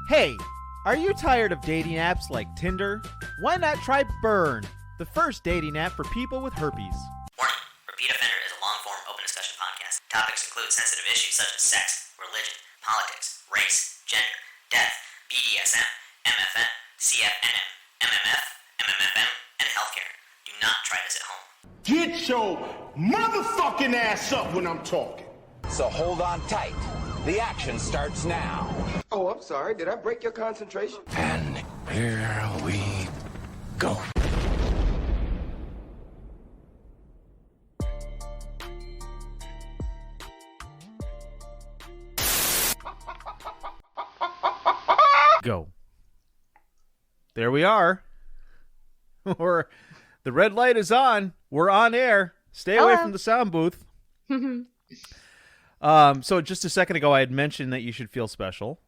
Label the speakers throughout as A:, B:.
A: Hey, are you tired of dating apps like Tinder? Why not try Burn, the first dating app for people with herpes?
B: Warning, Repeat Offender is a long-form open discussion podcast. Topics include sensitive issues such as sex, religion, politics, race, gender, death, BDSM, MFN, CFNM, MMF, MMFM, and healthcare. Do not try this at home.
C: Get your motherfucking ass up when I'm talking.
D: So hold on tight. The action starts now.
E: Oh, I'm sorry. Did I break your concentration?
D: And here we go.
A: Go. There we are. Or the red light is on. We're on air. Stay away from the sound booth. So just a second ago, I had mentioned that you should feel special.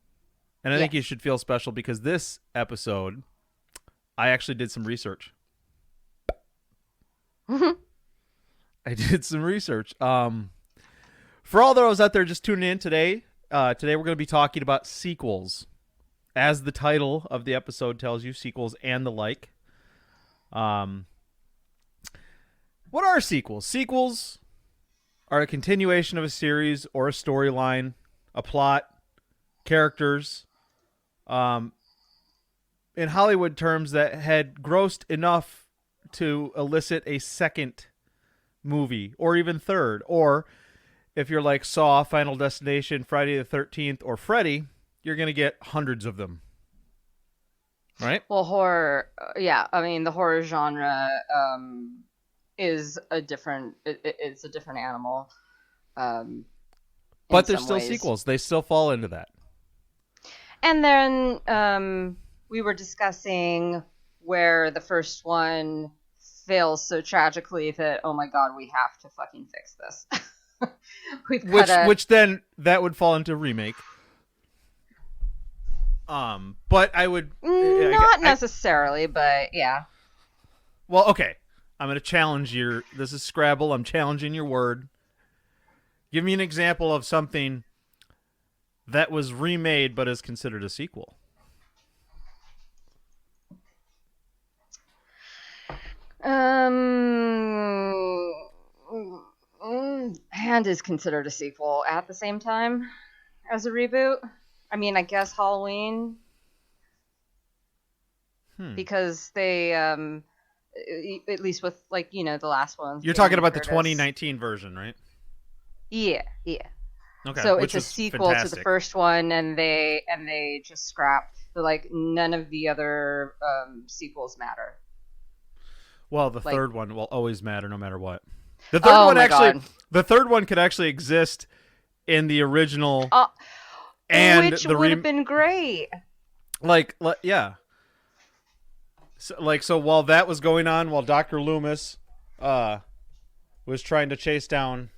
A: And I think you should feel special because this episode, I actually did some research. I did some research. For all those out there just tuning in today, we're going to be talking about sequels. As the title of the episode tells you, sequels and the like. What are sequels? Sequels are a continuation of a series or a storyline, a plot, characters, in Hollywood terms that had grossed enough to elicit a second movie or even third. Or if you're like Saw, Final Destination, Friday the 13th, or Freddy, you're going to get hundreds of them. Right?
F: Well, horror, I mean, the horror genre is a different, it's a different animal.
A: But there's still sequels. They still fall into that.
F: And then we were discussing where the first one fails so tragically that, oh my God, we have to fucking fix this. Which
A: then that would fall into remake. But I would
F: not necessarily, but yeah.
A: Well, okay. I'm going to challenge this is Scrabble. I'm challenging your word. Give me an example of something that was remade but is considered a sequel.
F: And is considered a sequel at the same time as a reboot. I mean, I guess Halloween. Because they, at least with, like, you know, the last one.
A: You're talking about the 2019 version, right?
F: Yeah.
A: Okay.
F: So it's a sequel to the first one, and they just scrapped. So, like, none of the other sequels matter.
A: Well, the third one will always matter no matter what. The third one could actually exist in the original.
F: Which would have been great.
A: Yeah. So while that was going on, while Dr. Loomis was trying to chase down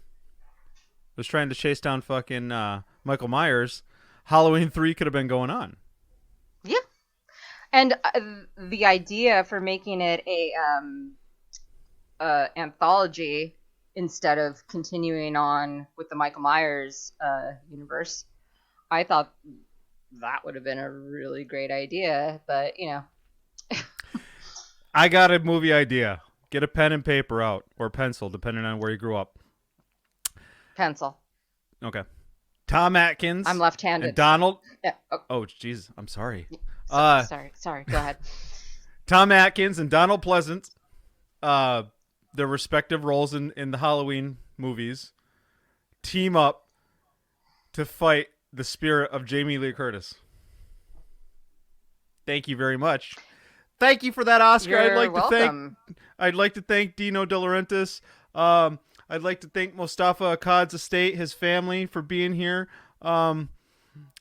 A: fucking Michael Myers, Halloween 3 could have been going on.
F: Yeah. And the idea for making it a anthology instead of continuing on with the Michael Myers universe, I thought that would have been a really great idea, but, you know.
A: I got a movie idea. Get a pen and paper out, or pencil, depending on where you grew up.
F: Pencil.
A: Okay. Tom Atkins.
F: I'm left-handed.
A: And Donald.
F: Yeah.
A: Oh, jeez. I'm sorry.
F: Sorry. Go ahead.
A: Tom Atkins and Donald Pleasance, their respective roles in the Halloween movies, team up to fight the spirit of Jamie Lee Curtis. Thank you very much. Thank you for that, Oscar.
F: You're welcome.
A: I'd like to thank Dino De Laurentiis. I'd like to thank Mostafa Akkad's estate, his family, for being here. You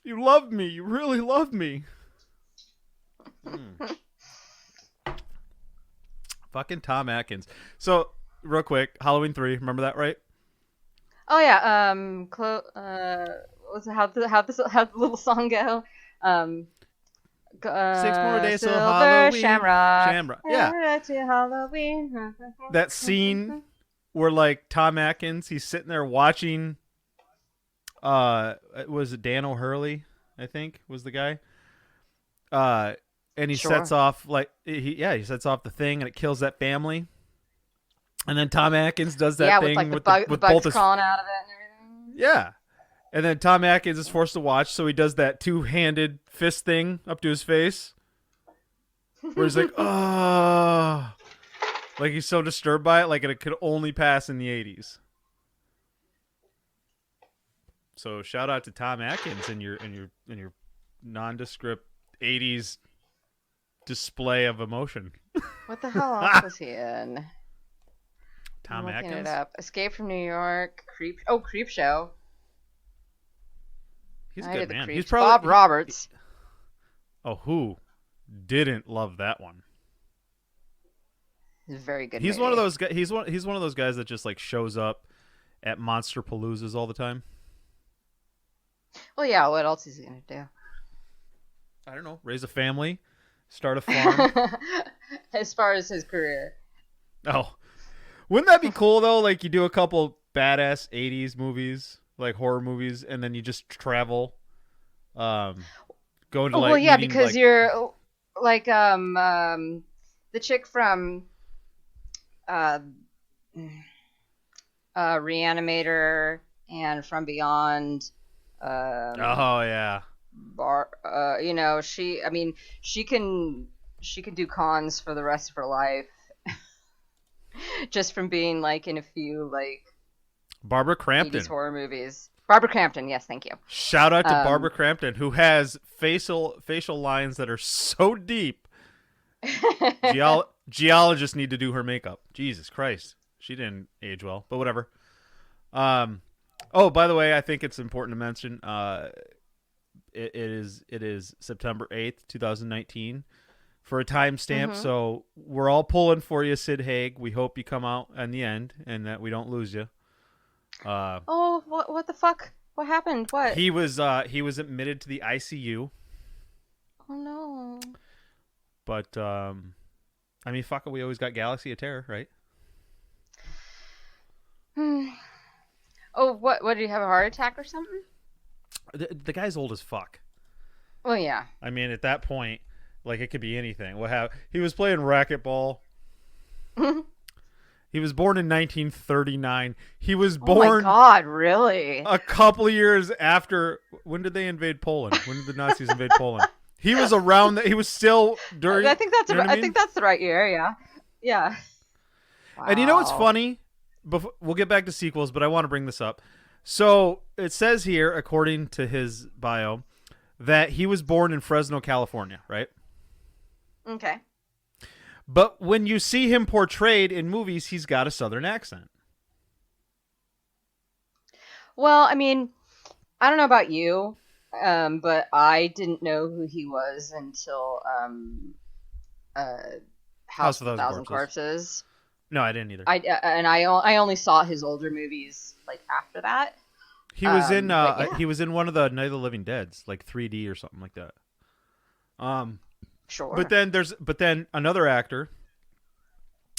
A: love me. You really love me. Fucking Tom Atkins. So, real quick, Halloween 3. Remember that, right?
F: Oh yeah. How the little song go?
A: 6 more days till
F: Silver
A: Halloween.
F: Shamrock.
A: Yeah.
F: To Halloween.
A: That scene where, like, Tom Atkins, he's sitting there watching. Was it Dan O'Hurley? I think was the guy. And he
F: Sure.
A: sets off he sets off the thing and it kills that family. And then Tom Atkins does that thing
F: with like
A: with
F: the
A: both
F: bugs
A: his
F: crawling out of it and everything.
A: yeah. And then Tom Atkins is forced to watch, so he does that two-handed fist thing up to his face, where he's like, "Oh," like he's so disturbed by it, like it could only pass in the '80s. So shout out to Tom Atkins and your nondescript '80s display of emotion.
F: What the hell else was he in?
A: Tom
F: I'm looking
A: Atkins.
F: it up. Escape from New York. Creep Show.
A: He's a
F: I
A: good
F: did the
A: man.
F: Creep.
A: He's probably
F: Bob Roberts.
A: Oh, who didn't love that one?
F: He's a very good.
A: He's
F: movie.
A: one of those guys. He's one of those guys that just like shows up at Monster Paloozas all the time.
F: Well, yeah. What else is he gonna do?
A: I don't know. Raise a family, start a farm.
F: As far as his career.
A: Oh, wouldn't that be cool though? Like you do a couple badass '80s movies, like horror movies, and then you just travel, going to like.
F: Well, yeah,
A: meeting,
F: because
A: like,
F: you're like the chick from Reanimator and From Beyond.
A: Oh yeah.
F: You know, she can do cons for the rest of her life. Just from being like in a few like
A: Barbara Crampton.
F: 80s horror movies. Barbara Crampton, yes, thank you.
A: Shout out to Barbara Crampton, who has facial lines that are so deep. Geologists need to do her makeup. Jesus Christ, she didn't age well, but whatever. Oh, by the way, I think it's important to mention. It is September 8th, 2019. For a timestamp, so we're all pulling for you, Sid Haig. We hope you come out in the end and that we don't lose you.
F: What the fuck? What happened? What?
A: He was admitted to the ICU.
F: Oh no.
A: But I mean, fuck it, we always got Galaxy of Terror, right?
F: Oh, what? Did he have a heart attack or something?
A: The guy's old as fuck.
F: Well, yeah.
A: I mean, at that point, like it could be anything. He was playing racquetball. He was born in 1939. He was born.
F: Oh my God, really?
A: A couple of years after. When did they invade Poland? When did the Nazis invade Poland? He was around. He was still during.
F: I think that's.
A: You know what I mean?
F: think that's the right year. Yeah. Yeah. Wow.
A: And you know what's funny? We'll get back to sequels, but I want to bring this up. So it says here, according to his bio, that he was born in Fresno, California, right?
F: Okay.
A: But when you see him portrayed in movies, he's got a Southern accent.
F: Well, I mean, I don't know about you, but I didn't know who he was until House of a Thousand Corpses.
A: No, I didn't either.
F: I only saw his older movies like after that.
A: He was in
F: yeah.
A: he was in one of the Night of the Living Dead's, like 3D or something like that.
F: Sure.
A: But then another actor.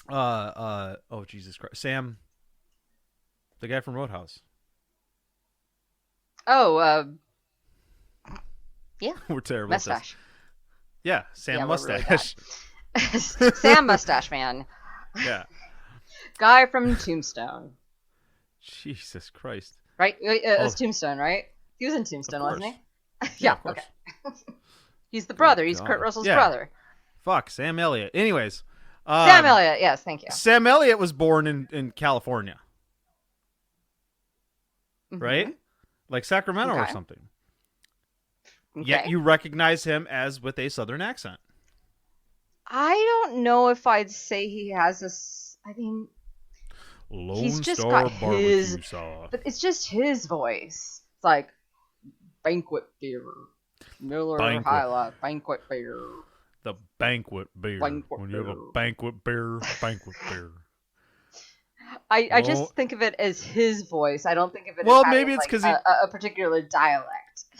A: Oh Jesus Christ, Sam, the guy from Roadhouse.
F: Oh, yeah.
A: We're terrible.
F: Mustache.
A: Yeah, Sam
F: Yeah,
A: Mustache.
F: We're really Sam Mustache Man.
A: Yeah.
F: Guy from Tombstone.
A: Jesus Christ.
F: Right? It was Tombstone, right? He was in Tombstone, wasn't he?
A: Yeah,
F: okay. He's the brother. He's
A: God.
F: Kurt Russell's
A: Yeah.
F: brother.
A: Fuck, Sam Elliott. Anyways.
F: Sam Elliott, yes, thank you.
A: Sam Elliott was born in California.
F: Mm-hmm.
A: Right? Like Sacramento or
F: Okay.
A: something.
F: Okay.
A: Yet you recognize him as with a Southern accent.
F: I don't know if I'd say he has I mean,
A: Lone
F: he's just
A: Star
F: got
A: barbecue
F: his,
A: sauce.
F: but it's just his voice. It's like banquet beer, Miller
A: Banquet.
F: High Life, banquet beer.
A: The banquet beer.
F: Banquet
A: When you have a
F: beer.
A: banquet beer, banquet beer.
F: I
A: Well-
F: just think of it as his voice. I don't think of it
A: Well,
F: as having,
A: maybe it's
F: like,
A: 'cause he-
F: a particular dialect.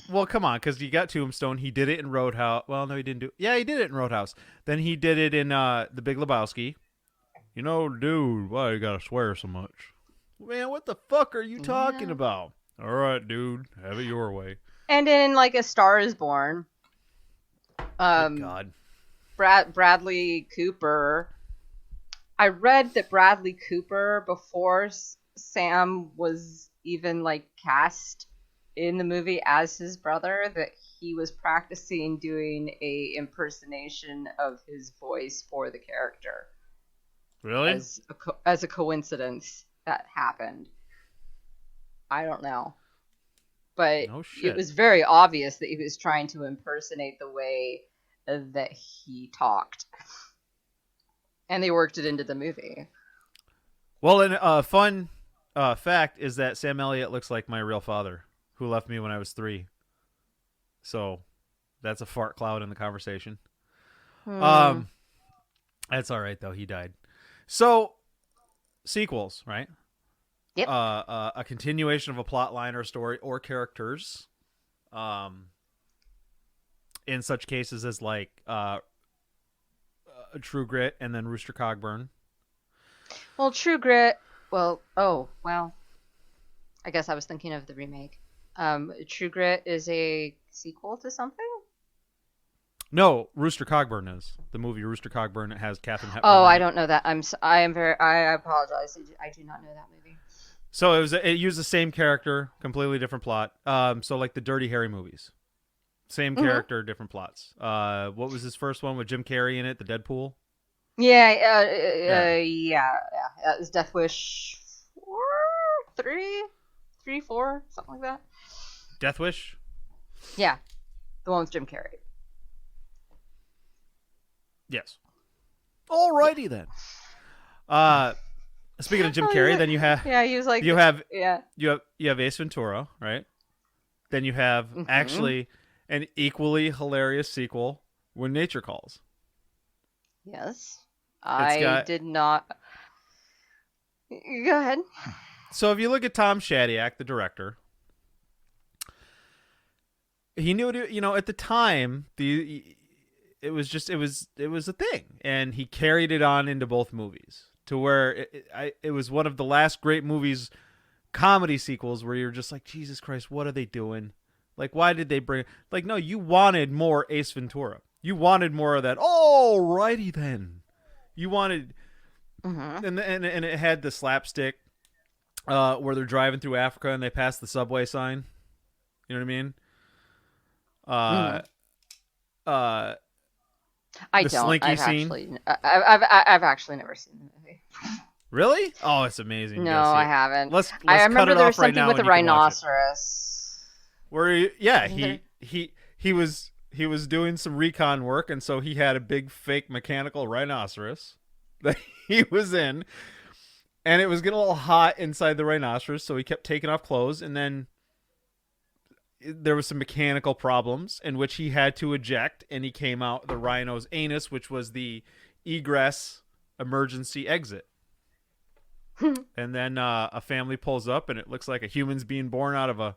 A: Well, come on, because you got Tombstone. He did it in Roadhouse. Well, no, he didn't do. Yeah, he did it in Roadhouse. Then he did it in The Big Lebowski. You know, dude, why you gotta swear so much? Man, what the fuck are you talking about? All right, dude, have it your way.
F: And in like A Star Is Born.
A: Good
F: Um,
A: God.
F: Bradley Cooper. I read that Bradley Cooper, before Sam was even like cast in the movie as his brother, that he was practicing doing a impersonation of his voice for the character
A: Really?
F: as a coincidence that happened. I don't know, but
A: No
F: it
A: shit.
F: was very obvious that he was trying to impersonate the way that he talked, and they worked it into the movie.
A: Well, and a fun fact is that Sam Elliott looks like my real father, who left me when I was 3. So that's a fart cloud in the conversation.
F: Hmm.
A: That's all right though. He died. So sequels, right?
F: Yep.
A: A continuation of a plot line or story or characters. In such cases as like True Grit and then Rooster Cogburn.
F: Well, True Grit. Well, oh well. I guess I was thinking of the remake. True Grit is a sequel to something.
A: No, Rooster Cogburn is the movie. Rooster Cogburn. It has Katharine Hepburn.
F: Oh,
A: in
F: I
A: it.
F: don't know that. I am very. I apologize. I do not know that movie.
A: So it used the same character, completely different plot. So like the Dirty Harry movies, same character, different plots. What was his first one with Jim Carrey in it? The Deadpool.
F: Yeah.
A: Yeah.
F: Yeah. That was Death Wish 4, 3, 4, something like that.
A: Death Wish.
F: Yeah, the one with Jim Carrey.
A: Yes. Alrighty then. Speaking of Jim Carrey, then you have
F: Yeah, he was like.
A: you have
F: Yeah.
A: you have Ace Ventura, right? Then you have actually an equally hilarious sequel, When Nature Calls.
F: Yes. I did not. Go ahead.
A: So if you look at Tom Shadyac, the director, he knew it. You know, at the time, it was a thing, and he carried it on into both movies to where it was one of the last great movies, comedy sequels, where you're just like, Jesus Christ, what are they doing? Like, why did they bring? Like, no, you wanted more Ace Ventura. You wanted more of that. Alrighty then. You wanted, and it had the slapstick, where they're driving through Africa and they pass the subway sign. You know what I mean?
F: I
A: the
F: don't.
A: Slinky
F: I've
A: scene.
F: actually, I've actually never seen the movie.
A: Really? Oh, it's amazing. You
F: No,
A: gotta see
F: I
A: it.
F: haven't.
A: Let's
F: I
A: cut
F: remember
A: it
F: there
A: off
F: was
A: right
F: something
A: now
F: with a
A: and you can watch it.
F: rhinoceros.
A: Where he was doing some recon work, and so he had a big fake mechanical rhinoceros that he was in, and it was getting a little hot inside the rhinoceros, so he kept taking off clothes, and then there was some mechanical problems in which he had to eject, and he came out the rhino's anus, which was the egress emergency exit. And then a family pulls up, and it looks like a human's being born out of a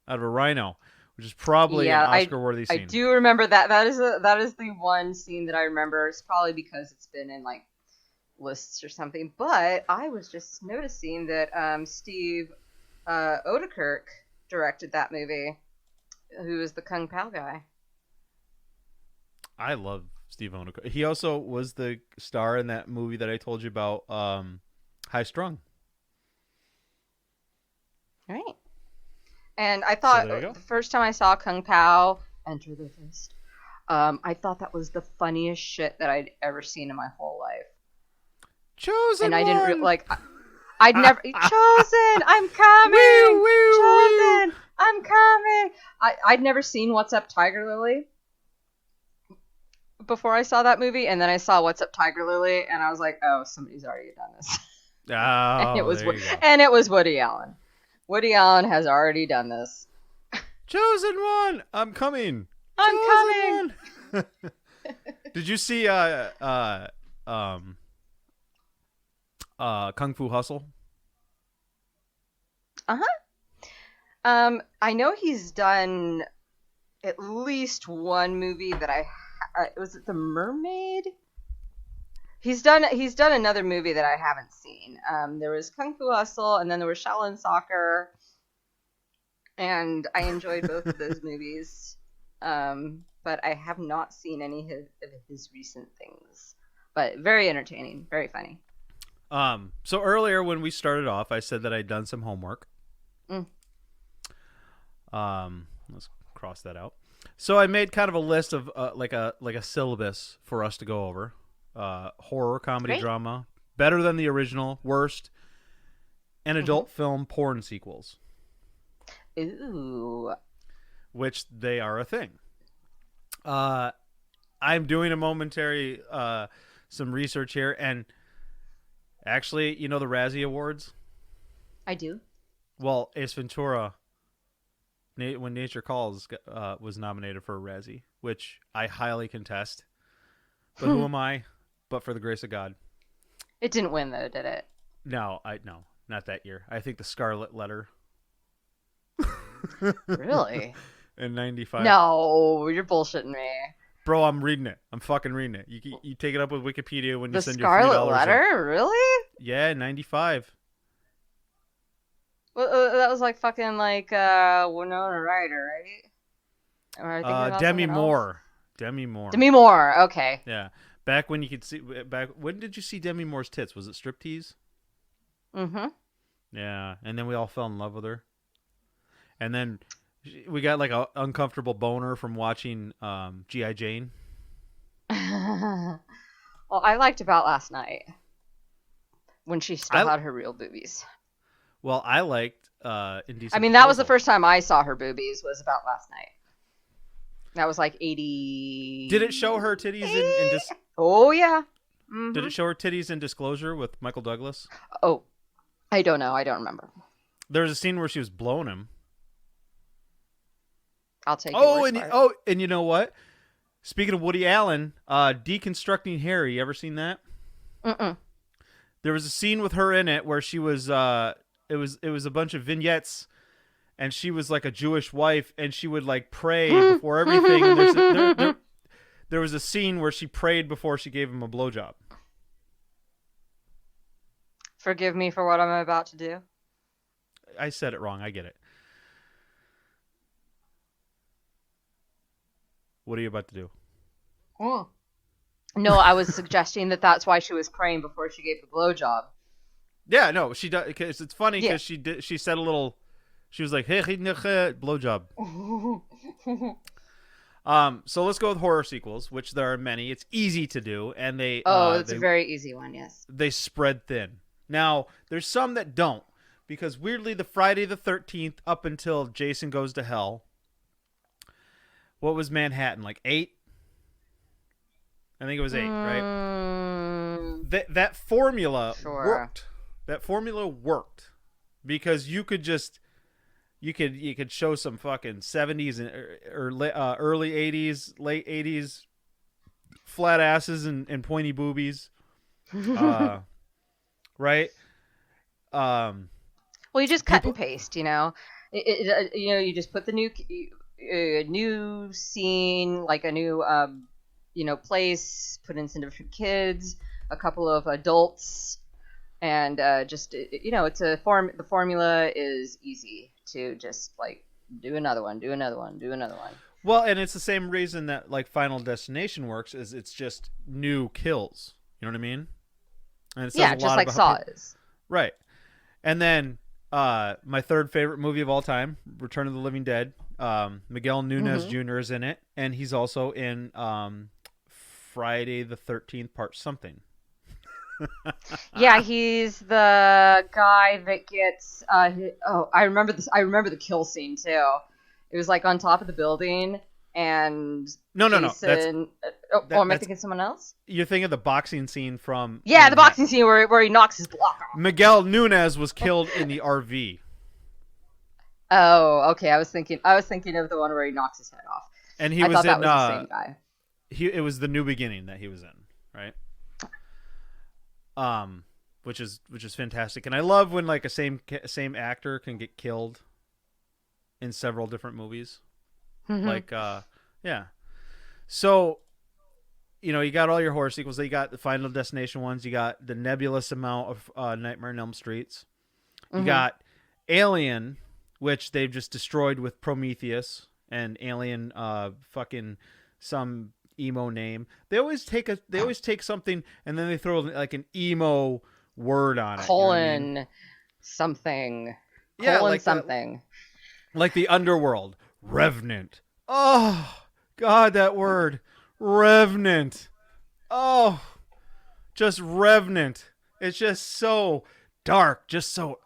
A: rhino, which is probably an Oscar-worthy scene.
F: I do remember that. That is the one scene that I remember. It's probably because it's been in like lists or something. But I was just noticing that Steve Odekirk directed that movie, who is the Kung Pao guy.
A: I love Steve Odekirk. He also was the star in that movie that I told you about, High Strung.
F: Right. And I thought the first time I saw Kung Pao, Enter the Fist, I thought that was the funniest shit that I'd ever seen in my whole life.
A: Chosen
F: and I
A: one.
F: didn't like. I'd never chosen. I'm coming. Chosen. I'm coming. I'd never seen What's Up, Tiger Lily before I saw that movie, and then I saw What's Up, Tiger Lily, and I was like, oh, somebody's already done this.
A: Oh,
F: and it was Woody Allen. Woody Allen has already done this.
A: Chosen one. I'm coming.
F: I'm coming.
A: Did you see Kung Fu Hustle?
F: I know he's done at least one movie that was it The Mermaid? He's done another movie that I haven't seen. There was Kung Fu Hustle, and then there was Shaolin Soccer, and I enjoyed both of those movies. but I have not seen any of his recent things. But very entertaining, very funny.
A: So earlier when we started off, I said that I'd done some homework. Let's cross that out. So I made kind of a list of like a syllabus for us to go over. Horror, comedy,
F: Great.
A: drama, better than the original, worst, and adult film porn sequels.
F: Ooh.
A: Which they are a thing. I'm doing a momentary some research here, and actually, you know the Razzie Awards?
F: I do.
A: Well, Ace Ventura, When Nature Calls, was nominated for a Razzie, which I highly contest. But who am I? But for the grace of God.
F: It didn't win though, did it?
A: No, not that year. I think the Scarlet Letter.
F: Really?
A: In 95.
F: No, you're bullshitting me.
A: Bro, I'm reading it. I'm fucking reading it. You take it up with Wikipedia when you
F: The
A: send your $3.
F: Scarlet Letter? Really?
A: Yeah, 95.
F: Well, that was like fucking like Winona Ryder, right? Am I thinking about
A: Demi
F: something else?
A: Moore. Demi Moore.
F: Demi Moore. Okay.
A: Yeah. Back when you could see. When did you see Demi Moore's tits? Was it Striptease?
F: Mm-hmm.
A: Yeah. And then we all fell in love with her. And then we got like an uncomfortable boner from watching G.I. Jane.
F: Well, I liked About Last Night when she still had her real boobies.
A: Well, I liked Indecent
F: I mean, that was the
A: Proposal.
F: first time I saw her boobies was About Last Night. That was like 80.
A: Did it show her titties in
F: Oh, yeah. Mm-hmm.
A: Did it show her titties in Disclosure with Michael Douglas?
F: Oh, I don't know. I don't remember.
A: There was a scene where she was blowing him.
F: I'll take your word for it.
A: And you know what? Speaking of Woody Allen, Deconstructing Harry, you ever seen that?
F: Mm-mm.
A: There was a scene with her in it where she was it was a bunch of vignettes, and she was like a Jewish wife, and she would like pray before everything. And there was a scene where she prayed before she gave him a blowjob.
F: Forgive me for what I'm about to do.
A: I said it wrong. I get it. What are you about to do?
F: Oh. No, I was suggesting that that's why she was praying before she gave the blowjob.
A: Yeah, no, she does. Cause it's funny because
F: Yeah.
A: she said a little. She was like, "Hey, blowjob." So let's go with horror sequels, which there are many. It's easy to do, and they.
F: It's a very easy one. Yes.
A: They spread thin. Now there's some that don't, because weirdly, the Friday the 13th up until Jason Goes to Hell. What was Manhattan, like 8? I think it was 8, right? That formula worked. That formula worked because you could show some fucking 70s or early 80s, late 80s flat asses and pointy boobies, right?
F: Well, you just cut and paste, you know. You just put the new scene, like a new place, put in some different kids, a couple of adults, and it's the formula is easy to just like do another one.
A: Well, and it's the same reason that like Final Destination works, is it's just new kills. You know what I mean? And it says a
F: just
A: lot
F: like
A: about
F: Saw is.
A: Right. And then my third favorite movie of all time, Return of the Living Dead. Miguel Nunez Jr. is in it, and he's also in Friday the 13th Part Something.
F: Yeah, he's the guy that gets. I remember this. I remember the kill scene too. It was like on top of the building, and
A: No.
F: Jason, am I thinking someone else?
A: You're thinking of the boxing scene from.
F: Yeah,
A: Manhattan.
F: the boxing scene where he knocks his block off.
A: Miguel Nunez was killed in the RV.
F: Oh, okay. I was thinking of the one where he knocks his head off.
A: And he
F: I
A: was
F: thought that
A: in.
F: was the same guy.
A: It was The New Beginning that he was in, right? Which is fantastic, and I love when like a same actor can get killed in several different movies. Like, yeah. So, you got all your horror sequels. You got the Final Destination ones. You got the nebulous amount of Nightmare on Elm Streets. You got Alien, which they've just destroyed with Prometheus and Alien fucking some emo name. They always take something and then they throw like an emo word on it.
F: colon
A: You know what I mean?
F: something.
A: Yeah,
F: Colon
A: like
F: something.
A: like the underworld, revenant. Oh God, that word, revenant. Oh, just revenant. It's just so dark, just so.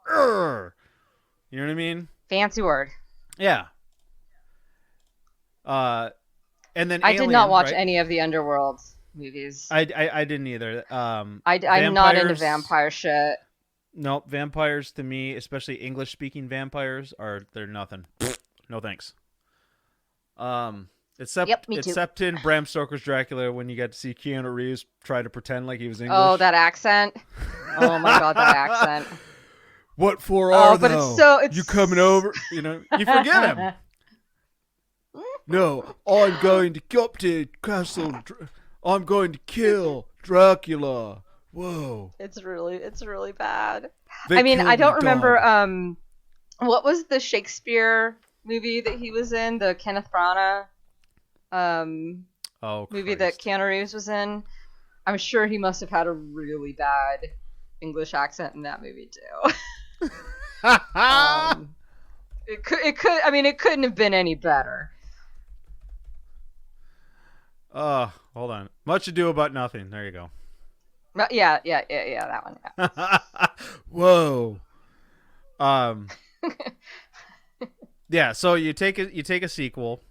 A: You know what I mean?
F: Fancy word.
A: Yeah. And then
F: I
A: Alien,
F: did not watch
A: right?
F: any of the Underworld movies.
A: I didn't either.
F: I'm not into vampire shit.
A: Nope, vampires to me, especially English speaking vampires, they're nothing. No thanks.
F: Yep, me too.
A: Except in Bram Stoker's Dracula when you get to see Keanu Reeves try to pretend like he was English.
F: Oh, that accent. Oh my God, that accent.
A: What for are
F: but
A: thou?
F: it's
A: You coming over? You know, you forget him. No, I'm going to go up to Castle. I'm going to kill Dracula. Whoa.
F: It's really bad.
A: They
F: I mean,
A: killed
F: I don't
A: my
F: remember
A: dog.
F: what was the Shakespeare movie that he was in, the Kenneth Branagh movie that Keanu Reeves was in. I'm sure he must have had a really bad English accent in that movie too. It couldn't have been any better.
A: Hold on. Much Ado About Nothing. There you go.
F: Yeah, that one. Yeah.
A: Whoa. Yeah, so you take a sequel.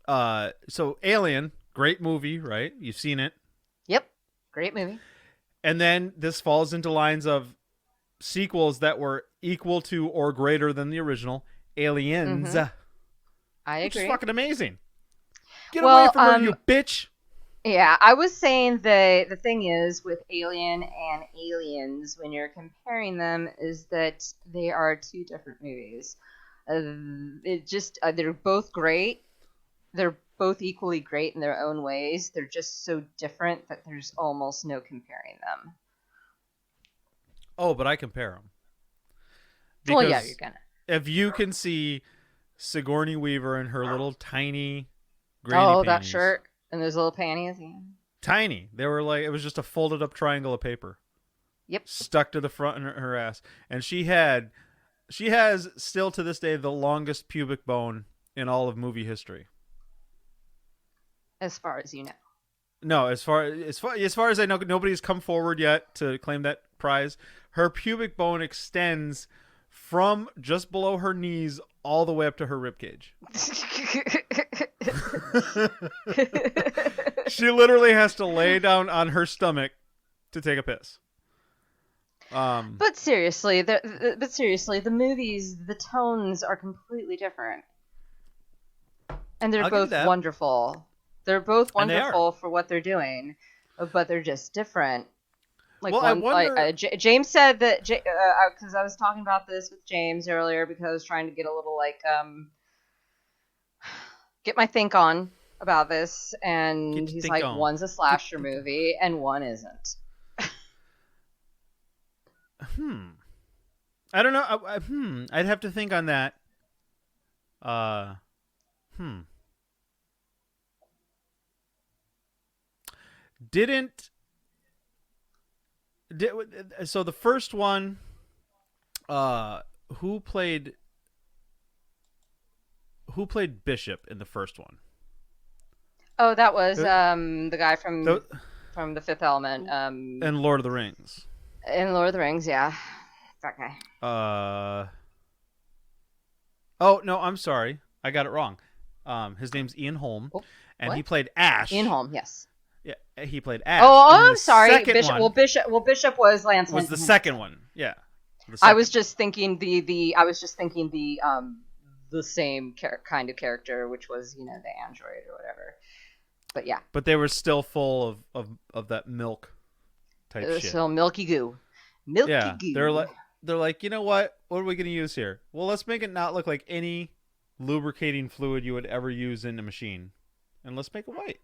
A: So Alien, great movie, right? You've seen it.
F: Yep. Great movie.
A: And then this falls into lines of sequels that were equal to or greater than the original. Aliens.
F: Mm-hmm. I agree.
A: Which is fucking amazing. Get away from her, you bitch.
F: Yeah, I was saying the thing is with Alien and Aliens, when you're comparing them, is that they are two different movies. They're both great. They're both equally great in their own ways. They're just so different that there's almost no comparing them.
A: Oh, but I compare them.
F: Well, yeah, you're gonna.
A: If you can see Sigourney Weaver in her little tiny granny panties.
F: That shirt and those little panties. Yeah.
A: Tiny. They were like, it was just a folded up triangle of paper.
F: Yep.
A: Stuck to the front of her ass. And she has still to this day the longest pubic bone in all of movie history.
F: As far as you know.
A: No, as far as I know, nobody's come forward yet to claim that prize. Her pubic bone extends from just below her knees all the way up to her ribcage. She literally has to lay down on her stomach to take a piss.
F: But seriously, the movies, the tones are completely different, and they're both wonderful. They're both wonderful for what they're doing, but they're just different. Like, well, I wonder... James said that because I was talking about this with James earlier because I was trying to get a little get my think on about this, and he's like, one's a slasher movie and one isn't.
A: I don't know. I'd have to think on that. So the first one, who played Bishop in the first one?
F: Oh, that was the guy from The Fifth Element.
A: And Lord of the Rings.
F: In Lord of the Rings, yeah. That guy.
A: Oh, no, I'm sorry. I got it wrong. His name's Ian Holm. Oh, and what? He played Ash.
F: Ian Holm, yes.
A: Yeah, he played Ash.
F: Oh, I'm sorry. Bishop. Bishop was Lance.
A: Was the second one? Yeah.
F: I was just thinking the same kind of character, which was the android or whatever. But yeah.
A: But they were still full of that milk type shit.
F: So milky goo. Milky goo.
A: They're like, you know what? What are we going to use here? Well, let's make it not look like any lubricating fluid you would ever use in a machine, and let's make it white.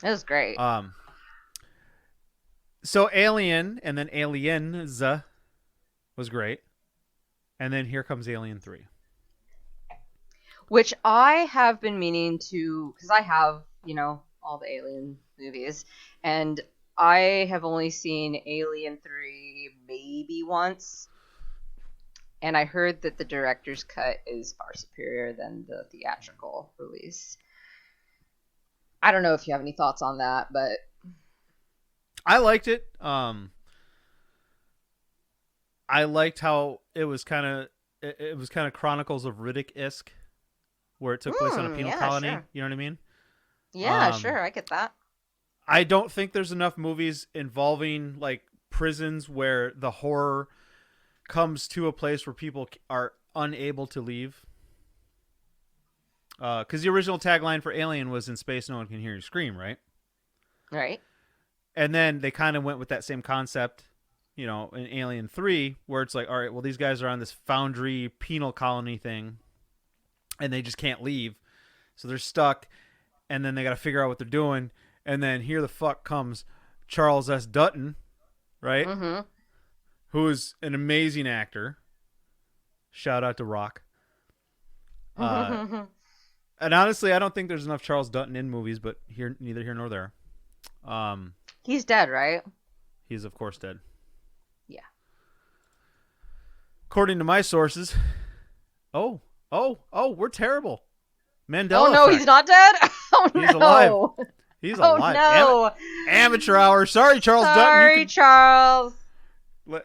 F: That was great.
A: So Alien and then Aliens was great, and then here comes Alien 3.
F: which I have been meaning to, because I have, all the Alien movies, and I have only seen Alien 3 maybe once, and I heard that the director's cut is far superior than the theatrical release. I don't know if you have any thoughts on that, but
A: I liked it. I liked how it was kind of Chronicles of Riddick-esque, where it took place on a penal colony.
F: Sure.
A: You know what I mean?
F: Yeah, sure, I get that.
A: I don't think there's enough movies involving like prisons where the horror comes to a place where people are unable to leave. Because the original tagline for Alien was "In space, no one can hear you scream," right?
F: Right.
A: And then they kind of went with that same concept, in Alien 3, where it's like, all right, well, these guys are on this foundry penal colony thing, and they just can't leave. So they're stuck, and then they got to figure out what they're doing. And then here the fuck comes Charles S. Dutton, right?
F: Mm-hmm.
A: Who is an amazing actor. Shout out to Rock. And honestly, I don't think there's enough Charles Dutton in movies, but neither here nor there.
F: He's dead, right?
A: He's, of course, dead.
F: Yeah.
A: According to my sources. Oh, we're terrible. Mandela
F: Oh, no,
A: effect.
F: he's not dead? Oh, no.
A: He's alive. He's
F: Oh,
A: alive.
F: no.
A: Amateur hour. Sorry, Charles Dutton.
F: Sorry, Charles.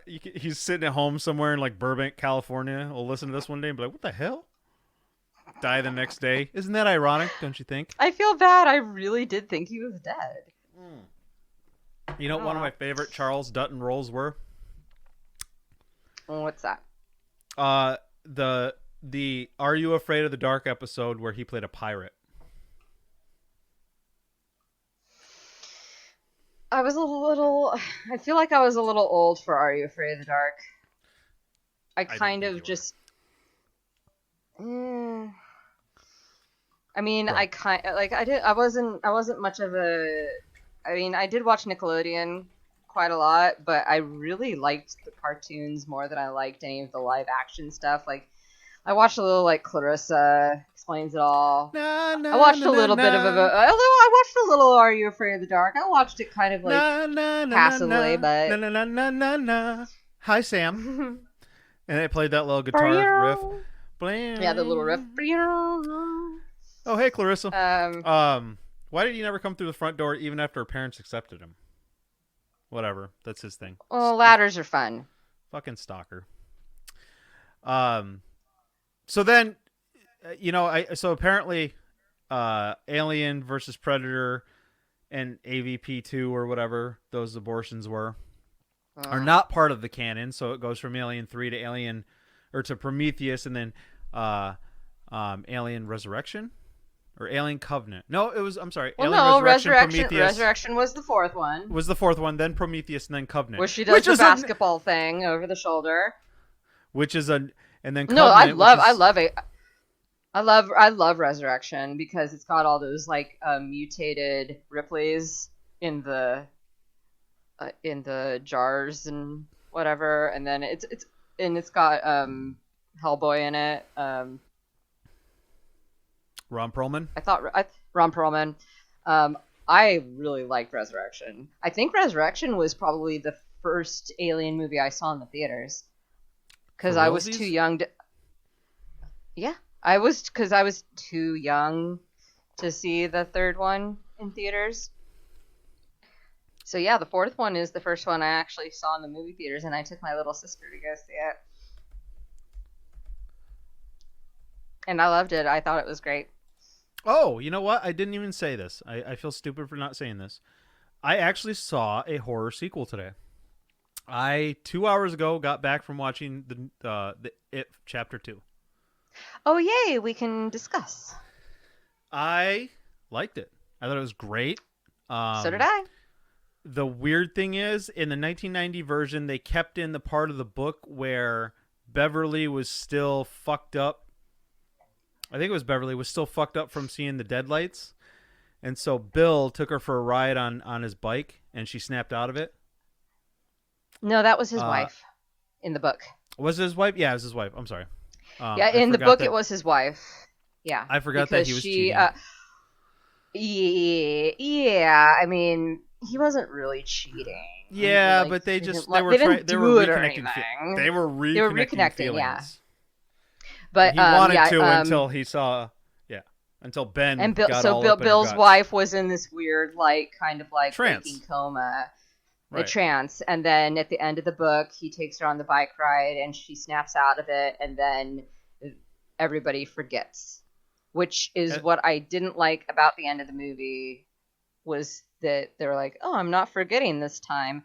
A: He's sitting at home somewhere in like Burbank, California. We'll listen to this one day and be like, what the hell? Die the next day. Isn't that ironic, don't you think?
F: I feel bad. I really did think he was dead.
A: You know what one of my favorite Charles Dutton roles were?
F: What's that?
A: The Are You Afraid of the Dark episode where he played a pirate.
F: I feel like I was a little old for Are You Afraid of the Dark? I kind of just... I mean,
A: Right.
F: I wasn't much of a... I mean, I did watch Nickelodeon quite a lot, but I really liked the cartoons more than I liked any of the live action stuff. Like, I watched a little, like, Clarissa Explains It All. I watched a little bit of although I watched a little Are You Afraid of the Dark? I watched it kind of, like, passively, but...
A: Hi, Sam. And they played that little guitar riff.
F: Yeah, the little riff.
A: Oh, hey, Clarissa. Why did he never come through the front door even after her parents accepted him? Whatever. That's his thing.
F: Well, ladders are fun.
A: Fucking stalker. So then, so apparently, Alien versus Predator and AVP2 or whatever those abortions were are not part of the canon. So it goes from Alien 3 to Alien, or to Prometheus, and then Alien Resurrection or Alien Covenant. No, it was. I'm sorry.
F: Well,
A: Alien
F: Resurrection.
A: Prometheus
F: Resurrection was the fourth one.
A: was the fourth one. Then Prometheus, and then Covenant,
F: where she does the basketball thing over the shoulder.
A: Which is and then Covenant,
F: no, I love it. I love Resurrection because it's got all those like mutated Ripleys in the jars and whatever, and then it's got Hellboy in it.
A: Ron Perlman.
F: Ron Perlman. I really liked Resurrection. I think Resurrection was probably the first Alien movie I saw in the theaters because I was too young to. Yeah, I was too young to see the third one in theaters. So yeah, the fourth one is the first one I actually saw in the movie theaters, and I took my little sister to go see it. And I loved it. I thought it was great.
A: Oh, you know what? I didn't even say this. I feel stupid for not saying this. I actually saw a horror sequel today. 2 hours ago got back from watching the It Chapter 2.
F: Oh, yay! We can discuss.
A: I liked it. I thought it was great.
F: So did I.
A: The weird thing is, in the 1990 version, they kept in the part of the book where Beverly was still fucked up. I think it was Beverly was still fucked up from seeing the deadlights. And so Bill took her for a ride on his bike, and she snapped out of it.
F: No, that was his wife in the book.
A: Was it his wife? Yeah, it was his wife. I'm sorry.
F: Yeah, in the book it was his wife. Yeah,
A: I forgot that
F: because
A: he was
F: she,
A: cheating.
F: yeah. I mean, he wasn't really cheating.
A: Yeah,
F: Like
A: but they
F: they
A: trying.
F: didn't
A: They were
F: do it or
A: reconnecting.
F: anything.
A: They were
F: They were
A: reconnecting
F: reconnecting, yeah.
A: feelings.
F: But
A: He wanted
F: yeah,
A: to until he saw, until Ben
F: and Bill,
A: got
F: so
A: all up in her
F: Bill's
A: guts.
F: wife was in this weird, like, kind of like
A: Trance.
F: waking coma, a
A: Right.
F: trance, and then at the end of the book, he takes her on the bike ride, and she snaps out of it, and then everybody forgets, which is what I didn't like about the end of the movie, was that they were like, "Oh, I'm not forgetting this time."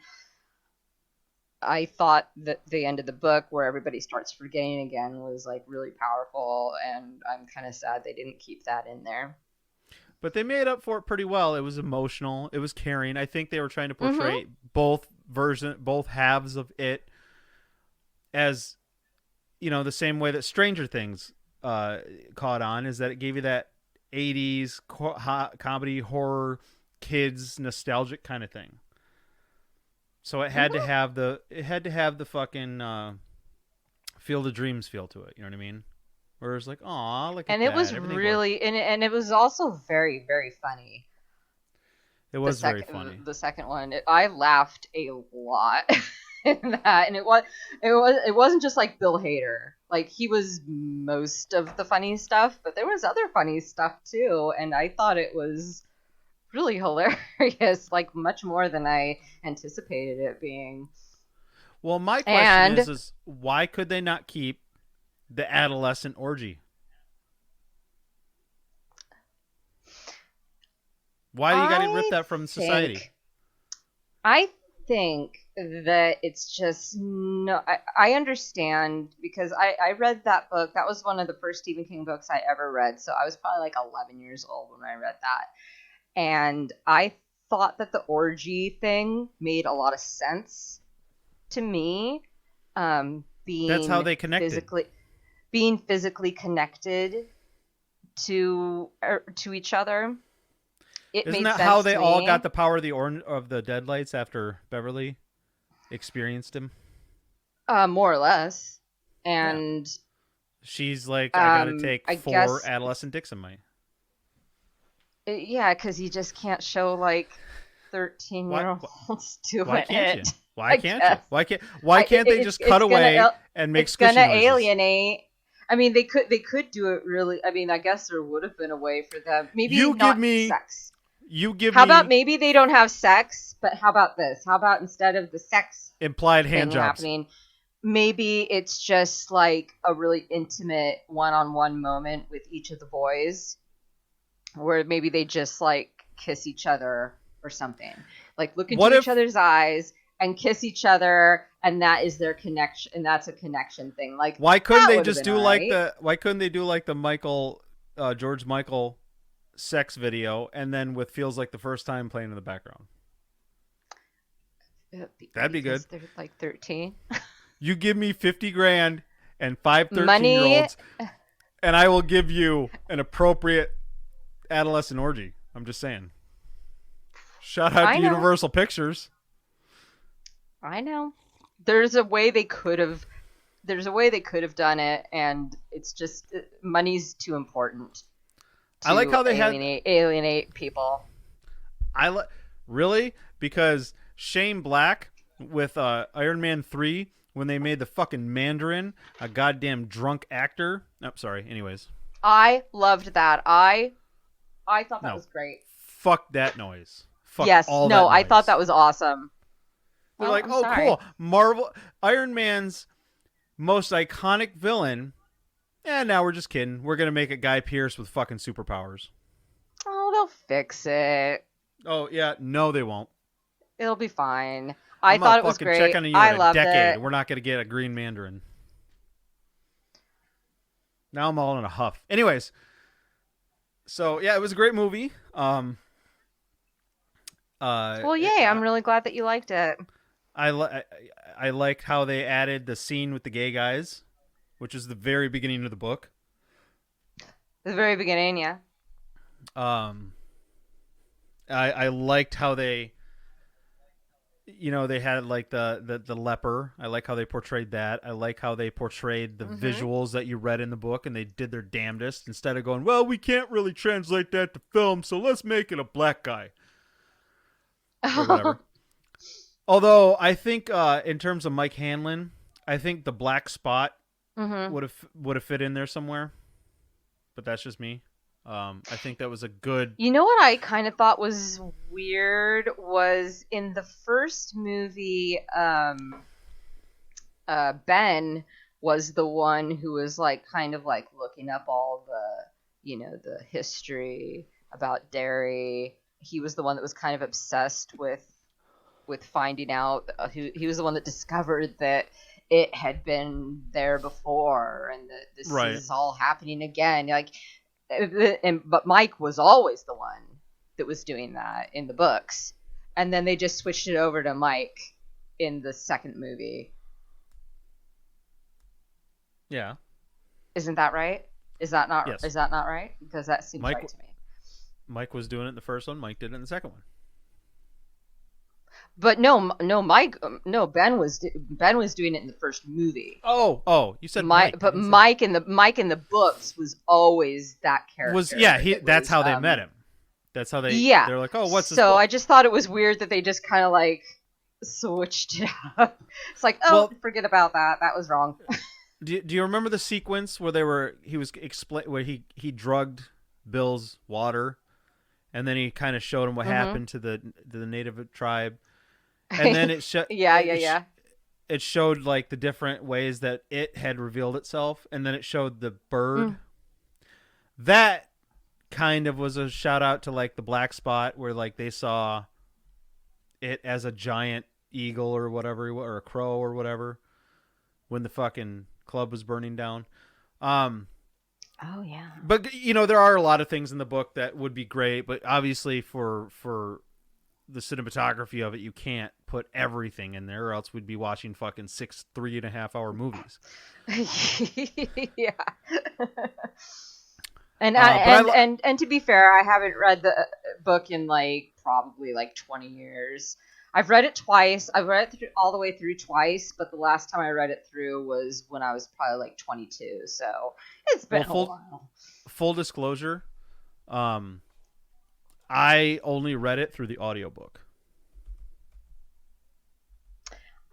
F: I thought that the end of the book, where everybody starts forgetting again, was like really powerful, and I'm kind of sad they didn't keep that in there.
A: But they made up for it pretty well. It was emotional. It was caring. I think they were trying to
F: Mm-hmm.
A: portray both halves of it as, the same way that Stranger Things caught on, is that it gave you that 80s comedy horror kids nostalgic kind of thing. So it had to have the fucking Field of Dreams feel to it. You know what I mean? Where it's like, aw, look at
F: And
A: that.
F: it was
A: Everything
F: really,
A: worked.
F: and it was also very, very funny.
A: It was very funny.
F: The second one, I laughed a lot in that, and it wasn't just like Bill Hader. Like, he was most of the funny stuff, but there was other funny stuff too, and I thought it was really hilarious, like much more than I anticipated it being.
A: Well, my question is why could they not keep the adolescent orgy? Why do you got to rip that from society?
F: I think that it's just no. I understand, because I read that book. That was one of the first Stephen King books I ever read. So I was probably like 11 years old when I read that. And I thought that the orgy thing made a lot of sense to me. Being
A: That's how they connected.
F: Being physically connected to each other.
A: Isn't that how they all got the power of the deadlights after Beverly experienced him?
F: More or less. And
A: she's like, I gotta take
F: I
A: 4
F: guess,
A: adolescent Dixonite.
F: Yeah, because you just can't show like 13-year-olds doing
A: Why can't
F: it.
A: you? Why can't you? Why can't they just cut away and make squishy noises?
F: It's gonna alienate. I mean, they could do it really. I mean, I guess there would have been a way for them. Maybe not sex. How about maybe they don't have sex, but how about this? How about instead of the sex
A: implied hand
F: thing
A: jobs
F: happening, maybe it's just like a really intimate one-on-one moment with each of the boys, where maybe they just like kiss each other or something, like look into each other's eyes and kiss each other, and that is their connection, and that's a connection thing. Like,
A: why couldn't they just do why couldn't they do like the George Michael sex video, and then with Feels Like the First Time playing in the background? That'd be good.
F: They're like 13.
A: You give me $50,000 and 5 13-year-olds, and I will give you an appropriate adolescent orgy. I'm just saying. Shout out to Universal Pictures.
F: I know. There's a way they could have done it, and it's just money's too important.
A: I like how they
F: alienate people.
A: Really, because Shane Black with Iron Man 3, when they made the fucking Mandarin a goddamn drunk actor. Oh, sorry. Anyways,
F: I loved that. I thought that was great.
A: Fuck that noise. Fuck
F: yes.
A: all
F: no.
A: that noise.
F: I thought that was awesome.
A: They're like, oh, sorry. Cool. Marvel, Iron Man's most iconic villain. And now we're just kidding. We're going to make it Guy Pearce with fucking superpowers.
F: Oh, they'll fix it.
A: Oh, yeah. No, they won't.
F: It'll be fine. I thought it was great.
A: Check on you
F: I
A: in
F: loved
A: a decade.
F: it.
A: We're not going to get a Green Mandarin. Now I'm all in a huff. Anyways. So, yeah, it was a great movie.
F: Well, yay. I'm really glad that you liked it.
A: I liked how they added the scene with the gay guys, which is the very beginning of the book.
F: The very beginning, yeah.
A: I liked how they you know, they had like the leper. I like how they portrayed that. I like how they portrayed the visuals that you read in the book, and they did their damnedest instead of going, well, we can't really translate that to film, so let's make it a black guy. Or whatever. Although I think in terms of Mike Hanlon, I think the black spot would have fit in there somewhere. But that's just me. I think that was a good...
F: You know what I kind of thought was weird was in the first movie, Ben was the one who was like kind of like looking up all the, you know, the history about Derry. He was the one that was kind of obsessed with finding out. He was the one that discovered that it had been there before and that this is all happening again. Like, but Mike was always the one that was doing that in the books, and then they just switched it over to Mike in the second movie.
A: Yeah.
F: Isn't that right? Is that not?
A: Yes.
F: Is that not right? Because that seems right to me.
A: Mike was doing it in the first one. Mike did it in the second one.
F: But Ben was doing it in the first movie.
A: Oh, you said Mike.
F: But Mike in the books was always that character.
A: That's how they met him. That's how they.
F: Yeah.
A: They're like, oh, what's this?
F: So
A: book?
F: I just thought it was weird that they just kind of like switched it up. It's like, forget about that. That was wrong.
A: Do you remember the sequence where where he drugged Bill's water, and then he kind of showed him what happened to the native tribe. And then it it showed like the different ways that it had revealed itself, and then it showed the bird. That kind of was a shout out to like the black spot, where like they saw it as a giant eagle or whatever, or a crow or whatever, when the fucking club was burning down.
F: Oh yeah.
A: But you know, there are a lot of things in the book that would be great, but obviously for the cinematography of it, you can't put everything in there, or else we'd be watching fucking 6 3.5-hour movies.
F: Yeah. And to be fair, I haven't read the book in probably 20 years. I've read it twice. I've read it all the way through twice, but the last time I read it through was when I was probably 22. So it's been a while.
A: Full disclosure, I only read it through the audiobook.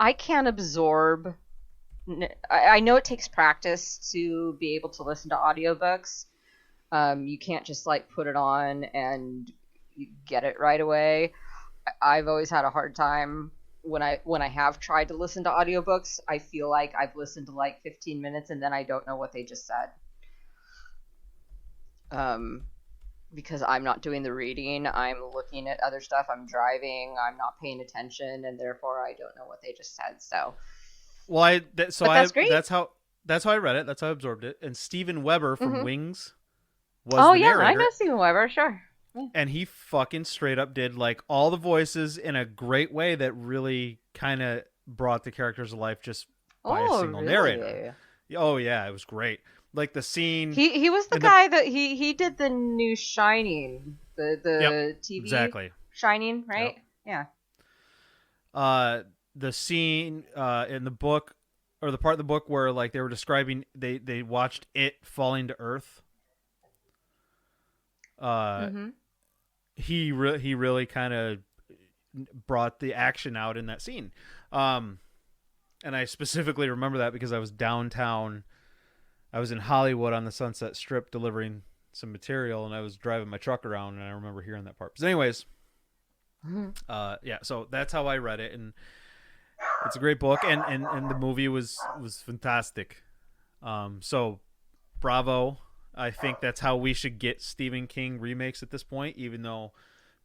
F: I can't absorb. I know it takes practice to be able to listen to audiobooks. You can't just put it on and you get it right away. I've always had a hard time when I have tried to listen to audiobooks. I feel like I've listened to 15 minutes and then I don't know what they just said. Because I'm not doing the reading, I'm looking at other stuff, I'm driving, I'm not paying attention, and therefore I don't know what they just said. So, that's great.
A: That's how I read it. That's how I absorbed it. And Steven Weber from Wings was the narrator.
F: I know Steven Weber, sure. Yeah.
A: And he fucking straight up did all the voices in a great way that really kind of brought the characters to life just by a single narrator. Oh yeah, it was great. Like the scene. He was the guy that he did the new Shining, the TV
F: exactly. Shining, right?
A: Yep. Yeah. The scene in the book, or the part of the book where they were describing, they watched it falling to Earth. He really kind of brought the action out in that scene. And I specifically remember that because I was downtown. I was in Hollywood on the Sunset Strip delivering some material, and I was driving my truck around, and I remember hearing that part. But anyways, so that's how I read it, and it's a great book, and the movie was fantastic. So bravo. I think that's how we should get Stephen King remakes at this point, even though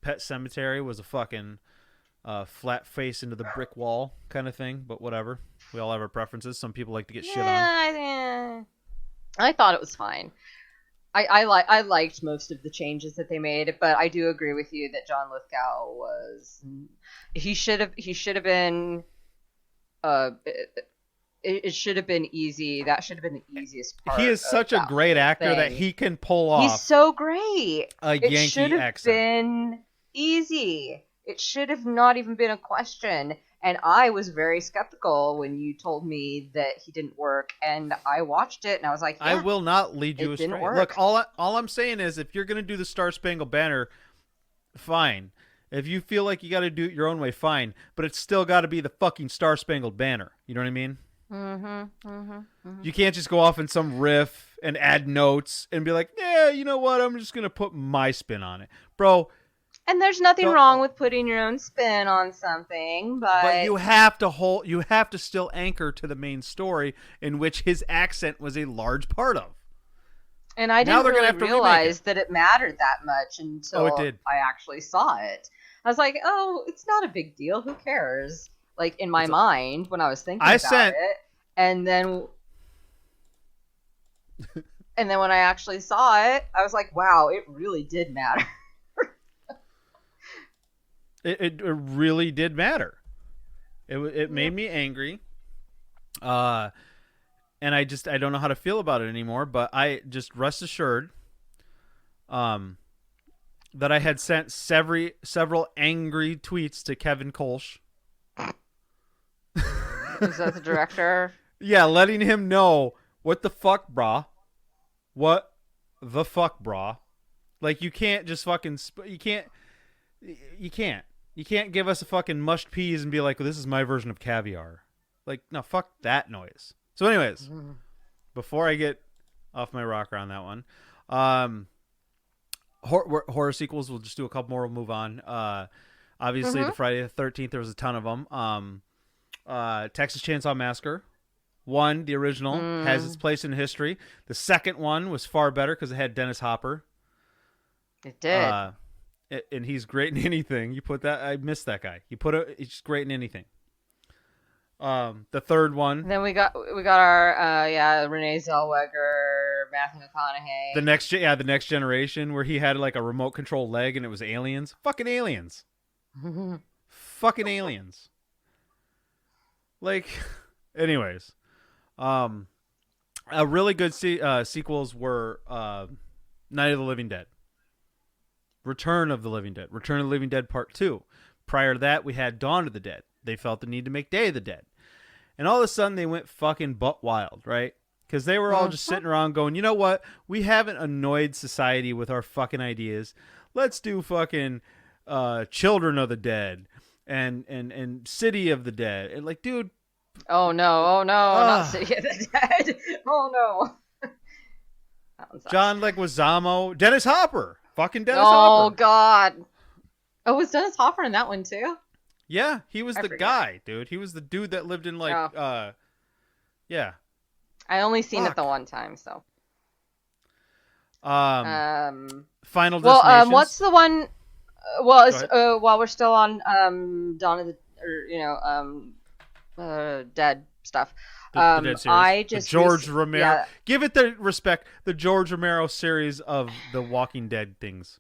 A: Pet Sematary was a fucking flat face into the brick wall kind of thing, but whatever. We all have our preferences. Some people like to get shit on.
F: I thought it was fine. I liked most of the changes that they made, but I do agree with you that John Lithgow was he should have been it should have been easy. That should have been the easiest part.
A: He is such a great actor that he can pull off.
F: He's so great.
A: A Yankee
F: accent. It should have
A: accent.
F: been easy. It should have not even been a question. And I was very skeptical when you told me that he didn't work, and I watched it and I was like,
A: I
F: yeah,
A: will not lead you
F: it
A: astray.
F: didn't work.
A: Look, all I'm saying is, if you're gonna do the Star Spangled Banner, fine. If you feel like you got to do it your own way, fine. But it's still got to be the fucking Star Spangled Banner. You know what I mean? You can't just go off in some riff and add notes and be like, yeah, you know what? I'm just gonna put my spin on it, bro.
F: And there's nothing
A: Don't-
F: wrong with putting your own spin on something,
A: But you have to still anchor to the main story, in which his accent was a large part of.
F: And I
A: Now
F: didn't
A: they're gonna
F: really
A: have to remake
F: realize
A: it.
F: that it mattered that much until
A: it did.
F: I actually saw it. I was like, oh, it's not a big deal. Who cares? Like, in my mind, when I was thinking about it. And then... and then when I actually saw it, I was like, wow, it really did matter.
A: It really did matter. It made me angry. And I don't know how to feel about it anymore, but I just rest assured that I had sent several angry tweets to Kevin Kolsch.
F: Is that the director?
A: Yeah, letting him know, what the fuck, brah? What the fuck, brah? Like, you can't just fucking you can't give us a fucking mushed peas and be like, well, this is my version of caviar. Like, no, fuck that noise. So anyways, before I get off my rocker on that one, horror sequels, we'll just do a couple more, we'll move on. Obviously, the Friday the 13th, there was a ton of them. Texas Chainsaw Massacre 1, the original, has its place in history. The second one was far better because it had Dennis Hopper.
F: It did.
A: And he's great in anything. You put that, I miss that guy. He's great in anything. The third one.
F: Then we got our Renee Zellweger, Matthew McConaughey.
A: The next generation, where he had like a remote control leg and it was aliens. Fucking aliens. Fucking aliens. Like, anyways, a really good sequels were Night of the Living Dead, Return of the Living Dead, Return of the Living Dead Part 2. Prior to that, we had Dawn of the Dead. They felt the need to make Day of the Dead. And all of a sudden, they went fucking butt wild, right? Because they were all just sitting around going, you know what? We haven't annoyed society with our fucking ideas. Let's do fucking Children of the Dead and City of the Dead. And like, dude.
F: Oh no, not City of the Dead. Oh no.
A: John Leguizamo. Dennis Hopper. Fucking Dennis Hopper.
F: Oh god. Oh, was Dennis Hopper in that one too?
A: Yeah, he was the guy, dude. He was the dude that lived in like, yeah.
F: I only seen it the one time, so.
A: Final Destination.
F: What's the one? While we're still on Dawn of the, Dead stuff.
A: The Dead series.
F: I just
A: the George Romero. Yeah. Give it the respect. The George Romero series of the Walking Dead things.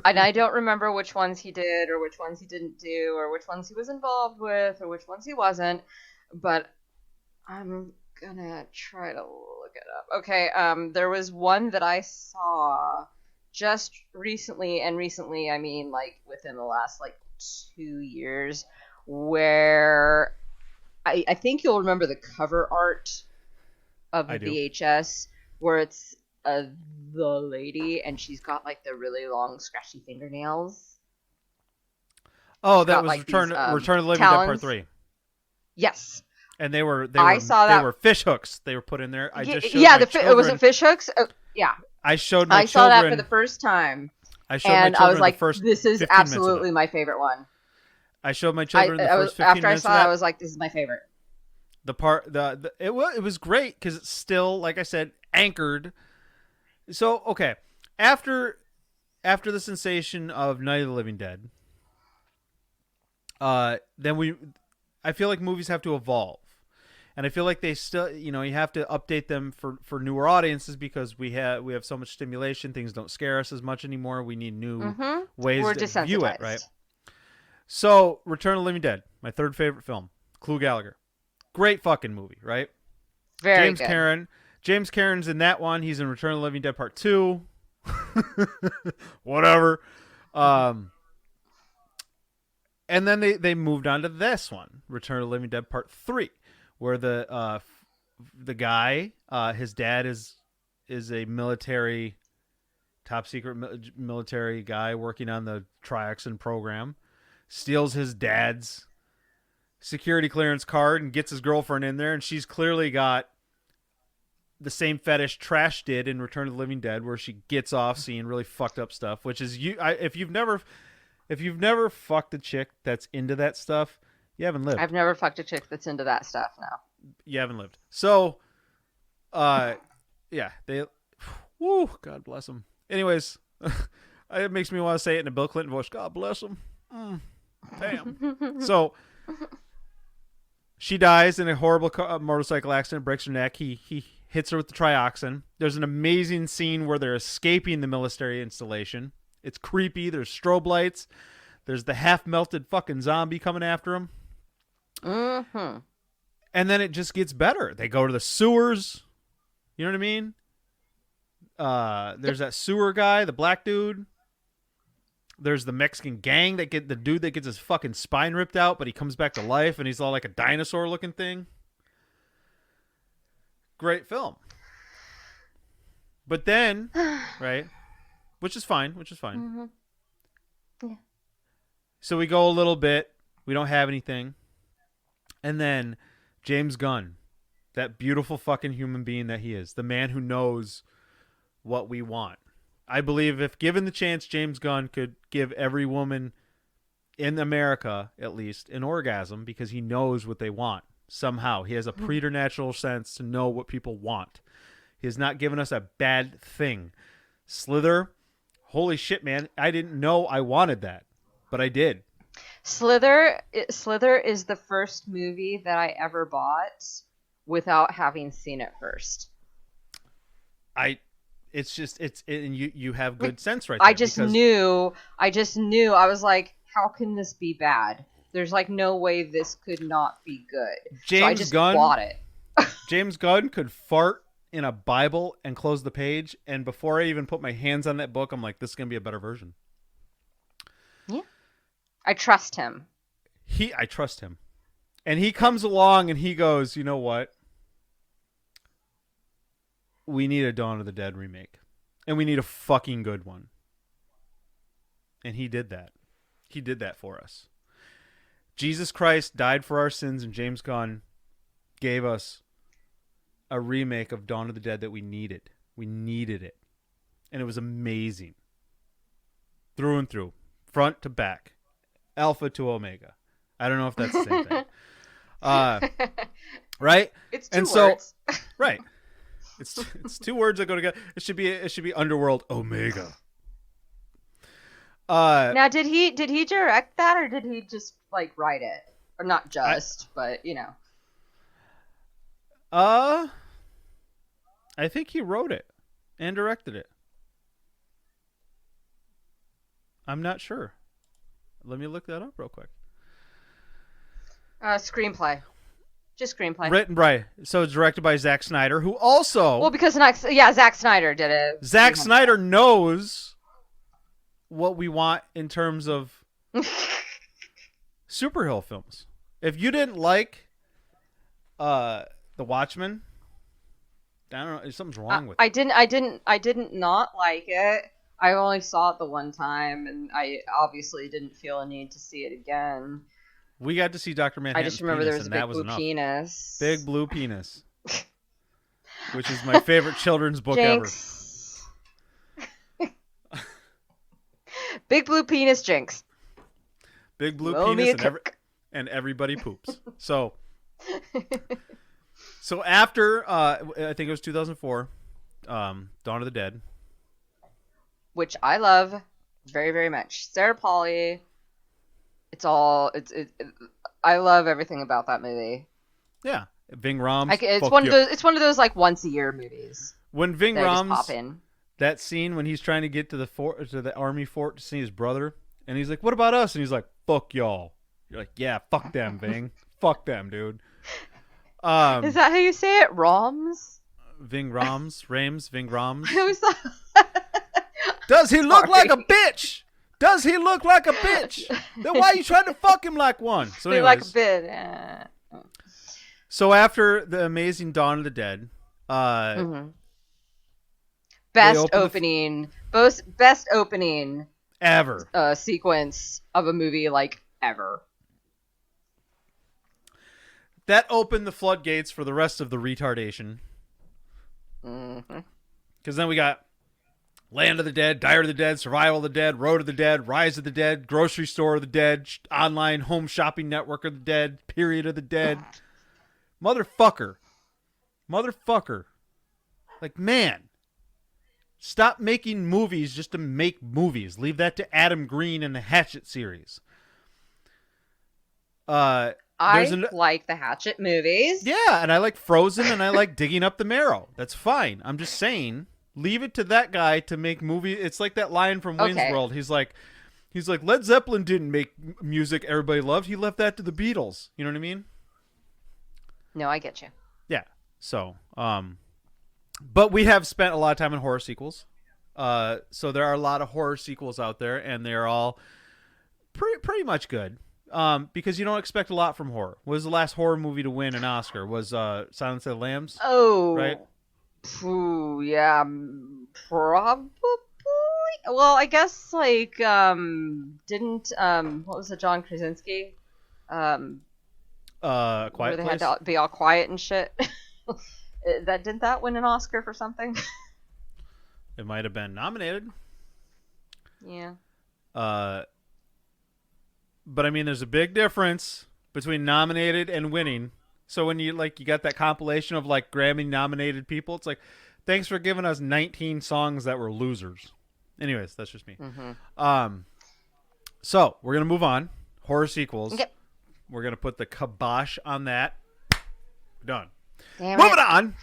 F: And I don't remember which ones he did or which ones he didn't do or which ones he was involved with or which ones he wasn't, but I'm gonna try to look it up. Okay, there was one that I saw just recently, and recently I mean like within the last like 2 years, where I think you'll remember the cover art of the VHS where it's the lady and she's got like the really long scratchy fingernails.
A: Oh, that was like Return of the Living Dead Part 3.
F: Yes.
A: And they were fish hooks they were put in there. I just showed my children.
F: Was it fish hooks? Yeah.
A: I showed my children.
F: I saw that for the first time.
A: I showed my children
F: I was like,
A: the first
F: this is absolutely my favorite one.
A: I showed my children the first 15
F: after
A: minutes
F: I saw it, I was like, this is my favorite.
A: It was great because it's still, like I said, anchored. So, okay, after the sensation of Night of the Living Dead, then I feel like movies have to evolve. And I feel like they still, you have to update them for newer audiences because we have so much stimulation. Things don't scare us as much anymore. We need new ways to view it, right? So, Return of the Living Dead, my third favorite film, Clu Gallagher. Great fucking movie, right?
F: Very
A: good. James Cameron's in that one. He's in Return of the Living Dead Part 2. Whatever. And then they moved on to this one, Return of the Living Dead Part 3, where the guy, his dad is a military, top secret military guy working on the Trioxin program, steals his dad's security clearance card and gets his girlfriend in there, and she's clearly got the same fetish Trash did in Return of the Living Dead, where she gets off seeing really fucked up stuff, which is if you've never fucked a chick that's into that stuff, you haven't lived.
F: I've never fucked a chick that's into that stuff. No,
A: you haven't lived. So, yeah, woo, God bless them. Anyways, it makes me want to say it in a Bill Clinton voice. God bless them. Damn. So, she dies in a horrible motorcycle accident, breaks her neck. He hits her with the trioxin. There's an amazing scene where they're escaping the military installation. It's creepy. There's strobe lights. There's the half-melted fucking zombie coming after him.
F: Mm-hmm.
A: And then it just gets better. They go to the sewers. You know what I mean? There's that sewer guy, the black dude. There's the Mexican gang the dude that gets his fucking spine ripped out, but he comes back to life and he's all like a dinosaur looking thing. Great film. But then, right? Which is fine.
F: Mm-hmm. Yeah.
A: So we go a little bit. We don't have anything. And then James Gunn, that beautiful fucking human being that he is, the man who knows what we want. I believe if given the chance, James Gunn could give every woman in America, at least, an orgasm because he knows what they want. Somehow. He has a preternatural sense to know what people want. He has not given us a bad thing. Slither, holy shit, man. I didn't know I wanted that, but I did.
F: Slither is the first movie that I ever bought without having seen it first.
A: And you have good sense right there.
F: I just knew. I was like, how can this be bad? There's like no way this could not be good. So I just bought it.
A: James Gunn could fart in a Bible and close the page, and before I even put my hands on that book, I'm like, this is gonna be a better version.
F: Yeah. I trust him.
A: I trust him. And he comes along and he goes, you know what? We need a Dawn of the Dead remake. And we need a fucking good one. And he did that. He did that for us. Jesus Christ died for our sins, and James Gunn gave us a remake of Dawn of the Dead that we needed. We needed it. And it was amazing. Through and through. Front to back. Alpha to Omega. I don't know if that's the same thing. Right?
F: It's two words.
A: Right. It's two words that go together. It should be Underworld Omega.
F: Now, did he direct that, or did he just like write it, or not just, but you know?
A: I think he wrote it and directed it. I'm not sure. Let me look that up real quick.
F: Screenplay. Just screenplay.
A: Written by, so it's directed by Zack Snyder, who also...
F: Well, because Zack Snyder did it.
A: Zack Snyder knows what we want in terms of superhero films. If you didn't like The Watchmen, I don't know, something's wrong with it.
F: I didn't not like it. I only saw it the one time, and I obviously didn't feel a need to see it again.
A: We got to see Dr. Manhattan's
F: I just remember
A: penis,
F: there was a
A: and
F: big blue penis.
A: Big blue penis. Which is my favorite children's book
F: Jinx.
A: ever.
F: Big blue penis Jinx.
A: Big blue penis and everybody poops. So after, I think it was 2004, Dawn of the Dead.
F: Which I love very, very much. Sarah Polley. I love everything about that movie.
A: Yeah, Ving Rhames.
F: It's one of those like once a year movies.
A: When Ving Rhames
F: pop in.
A: That scene when he's trying to get to the army fort to see his brother, and he's like, "What about us?" And he's like, "Fuck y'all." You're like, "Yeah, fuck them, Ving. Fuck them, dude."
F: Is that how you say it? Rhames?
A: Ving Rhames, Ving Rhames.
F: I always thought...
A: Does he look like a bitch? Does he look like a bitch? Then why are you trying to fuck him like one? So
F: They like a
A: anyways,
F: bit.
A: so after the amazing Dawn of the Dead,
F: Best
A: open the
F: opening, best opening
A: ever.
F: sequence of a movie like ever.
A: That opened the floodgates for the rest of the retardation. Because then we got Land of the Dead, Dire of the Dead, Survival of the Dead, Road of the Dead, Rise of the Dead, Grocery Store of the Dead, Online Home Shopping Network of the Dead, Period of the Dead. Motherfucker. Like, man. Stop making movies just to make movies. Leave that to Adam Green and the Hatchet series.
F: I like the Hatchet movies.
A: Yeah, and I like Frozen and I like Digging Up the Marrow. That's fine. I'm just saying, leave it to that guy to make movies. It's like that line from Wayne's World. He's like, Led Zeppelin didn't make music everybody loved. He left that to the Beatles. You know what I mean?
F: No, I get you.
A: Yeah. So, but we have spent a lot of time in horror sequels. So there are a lot of horror sequels out there, and they're all pretty much good. Because you don't expect a lot from horror. What was the last horror movie to win an Oscar? Was Silence of the Lambs?
F: Oh,
A: right.
F: Ooh, yeah, probably. Well, I guess like didn't what was it, John Krasinski?
A: Quiet
F: where they
A: Place?
F: had to be all quiet and shit. Didn't that win an Oscar for something?
A: It might have been nominated.
F: Yeah.
A: But I mean, there's a big difference between nominated and winning. So when you got that compilation of like Grammy nominated people, it's like, thanks for giving us 19 songs that were losers. Anyways, that's just me. So we're gonna move on. Horror sequels.
F: Okay.
A: We're gonna put the kibosh on that. Done.
F: Damn
A: Moving
F: it.
A: on.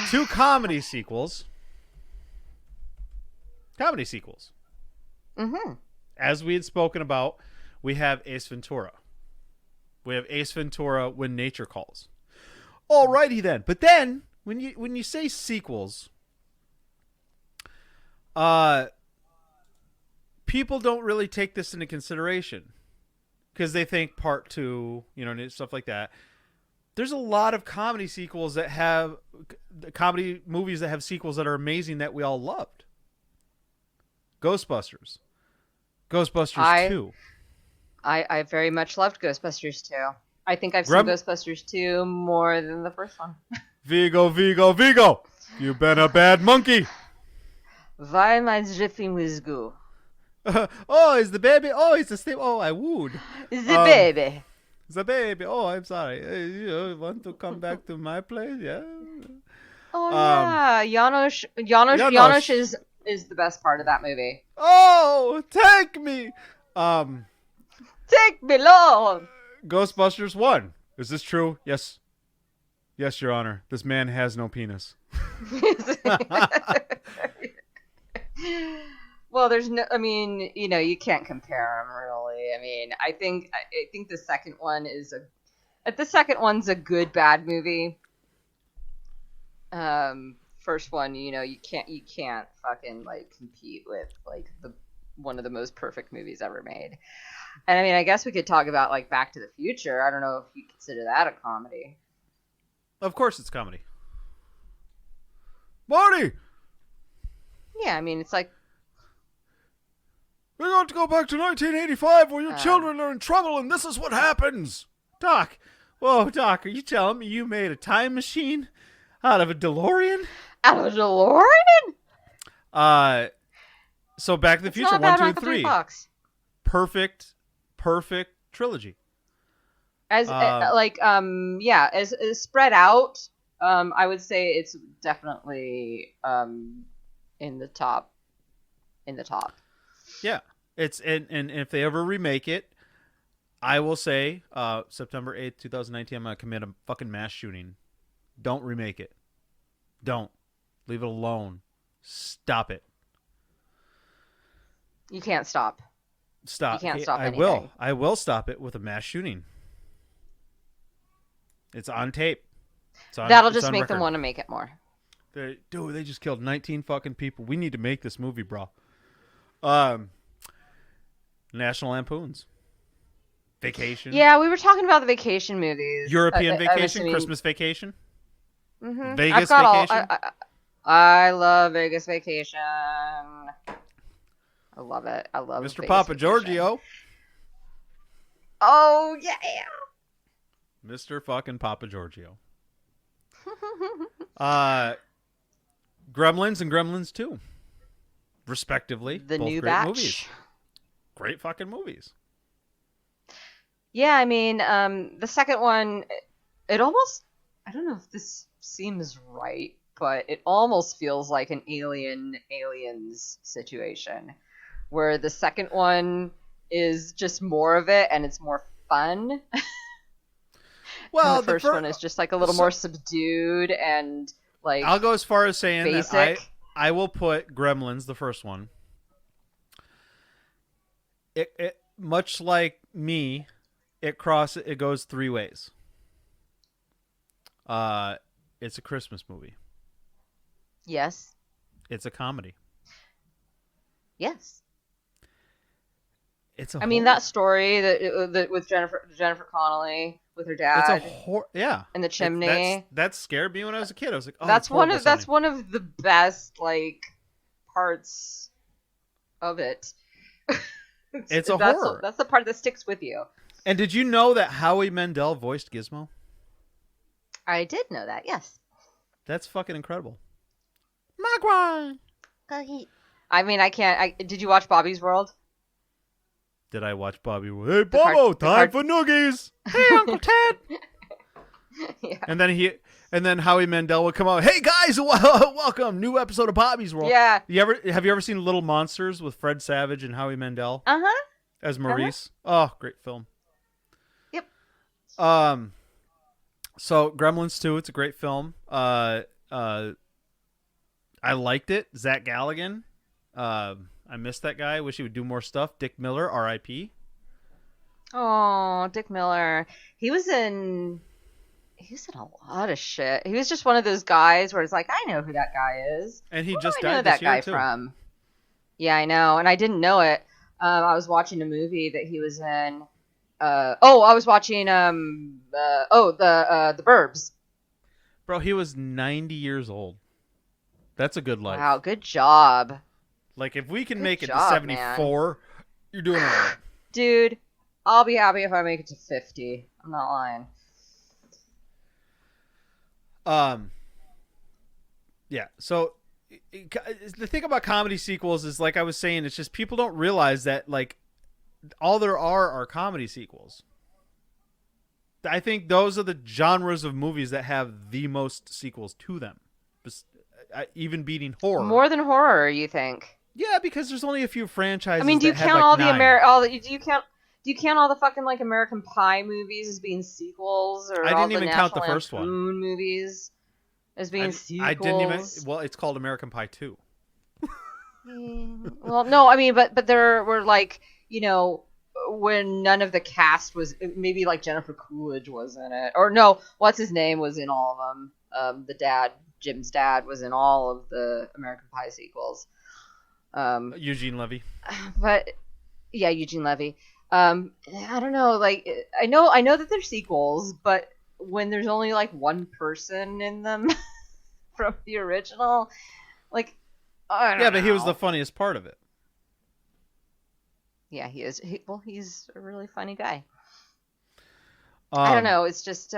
A: 2 comedy sequels. Comedy sequels. As we had spoken about, we have Ace Ventura. We have Ace Ventura When Nature Calls. Alrighty then. But then, when you say sequels, people don't really take this into consideration. Because they think part 2, stuff like that. There's a lot of comedy sequels that have... comedy movies that have sequels that are amazing that we all loved. Ghostbusters 2.
F: I very much loved Ghostbusters 2. I think I've seen Ghostbusters 2 more than the first one.
A: Vigo! You've been a bad monkey!
F: Why my dripping with goo?
A: Oh, is the baby? Oh, it's the same. Oh, I would.
F: The baby.
A: The baby. Oh, I'm sorry. You want to come back to my place? Yeah.
F: Oh yeah, Janosch is the best part of that movie.
A: Oh, take me.
F: Take me, Lord.
A: Ghostbusters 1. Is this true? Yes. Yes, Your Honor. This man has no penis.
F: Well, there's no. I mean, you can't compare them really. I mean, I think the second one is the second one's a good bad movie. First one, you can't fucking like compete with like one of the most perfect movies ever made. And I mean, I guess we could talk about like Back to the Future. I don't know if you consider that a comedy.
A: Of course it's comedy. Marty!
F: Yeah, I mean, it's like...
A: We're going to go back to 1985 where your children are in trouble and this is what happens! Doc! Whoa, Doc, are you telling me you made a time machine out of a DeLorean?
F: Out of a DeLorean?
A: So Back to the Future, 1, 2, and 3. Perfect trilogy.
F: As spread out, I would say it's definitely in the top.
A: Yeah, it's and if they ever remake it, I will say September 8th, 2019, I'm gonna commit a fucking mass shooting. Don't remake it. Don't. Leave it alone. Stop it.
F: You can't stop.
A: Stop.
F: You can't stop anything.
A: I will stop it with a mass shooting. It's on tape.
F: That'll just make them want to make it more.
A: They just killed 19 fucking people. We need to make this movie, bro. National Lampoons. Vacation.
F: Yeah, we were talking about the vacation movies.
A: European
F: I'm
A: Vacation.
F: assuming-
A: Christmas Vacation.
F: Mhm.
A: Vegas
F: I've got
A: Vacation.
F: I love Vegas Vacation. I love it. I love
A: Mr.
F: Vegas
A: Papa
F: Vacation.
A: Giorgio.
F: Oh yeah.
A: Mr. fucking Papa Giorgio. Gremlins and Gremlins 2, respectively.
F: The
A: Both
F: new
A: great
F: batch.
A: movies. Great fucking movies.
F: Yeah, I mean, the second one, it almost, I don't know if this seems right, but it almost feels like an aliens situation, where the second one is just more of it and it's more fun.
A: Well,
F: And the first one is just like a little more subdued and like
A: I'll go as far as saying
F: basic.
A: that I will put Gremlins, the first one. It much like me, it goes three ways. It's a Christmas movie.
F: Yes.
A: It's a comedy.
F: Yes.
A: It's a
F: I mean
A: horror.
F: that story that with Jennifer Connelly with her dad.
A: It's a horror. Yeah.
F: And the chimney.
A: That scared me when I was a kid. I was like, oh,
F: that's one of
A: that's
F: one of the best like parts of it.
A: It's a
F: that's
A: horror.
F: That's the part that sticks with you.
A: And did you know that Howie Mandel voiced Gizmo?
F: I did know that. Yes.
A: That's fucking incredible. Magua.
F: I mean, I can't. Did you watch Bobby's World?
A: Did I watch Bobby? Hey, Bobo, time for noogies. Hey, Uncle Ted.
F: Yeah.
A: And then Howie Mandel would come out. Hey guys, welcome, new episode of Bobby's World.
F: Yeah.
A: Have you ever seen Little Monsters with Fred Savage and Howie Mandel as Maurice? Oh, great film.
F: Yep.
A: So Gremlins 2, it's a great film. I liked it. Zach Galligan. I missed that guy. Wish he would do more stuff. Dick Miller, R.I.P.
F: Oh, Dick Miller. He was in a lot of shit. He was just one of those guys where it's like, I know who that guy is.
A: And he
F: Who
A: just
F: do I know
A: died
F: that
A: this year
F: guy
A: too.
F: from? Yeah, I know, and I didn't know it. I was watching a movie that he was in. I was watching the Burbs.
A: Bro, he was 90 years old. That's a good life.
F: Wow, good job,
A: Like, if we can
F: Good
A: make it to
F: job,
A: 74, you're doing all right.
F: dude. I'll be happy if I make it to 50. I'm not lying.
A: Yeah, so the thing about comedy sequels is, like I was saying, it's just people don't realize that, like, all there are comedy sequels. I think those are the genres of movies that have the most sequels to them, even beating horror.
F: More than horror, you think?
A: Yeah, because there's only a few franchises.
F: I mean, do you
A: that have,
F: count
A: like,
F: all the
A: 9.
F: Do you count all the fucking like American Pie movies as being sequels, or
A: I
F: all
A: didn't
F: the
A: even count the
F: National
A: first one.
F: Lampoon movies as being sequels?
A: I didn't even. Well, it's called American Pie 2.
F: Well, no, I mean, but there were like, when none of the cast was, maybe like Jennifer Coolidge was in it, or no, what's his name was in all of them. The dad, Jim's dad, was in all of the American Pie sequels.
A: Eugene Levy.
F: But yeah, Eugene Levy. I don't know. Like, I know that they're sequels, but when there's only like one person in them from the original, like, I don't know.
A: Yeah, but he was the funniest part of it.
F: Yeah, he is. He's a really funny guy. I don't know. It's just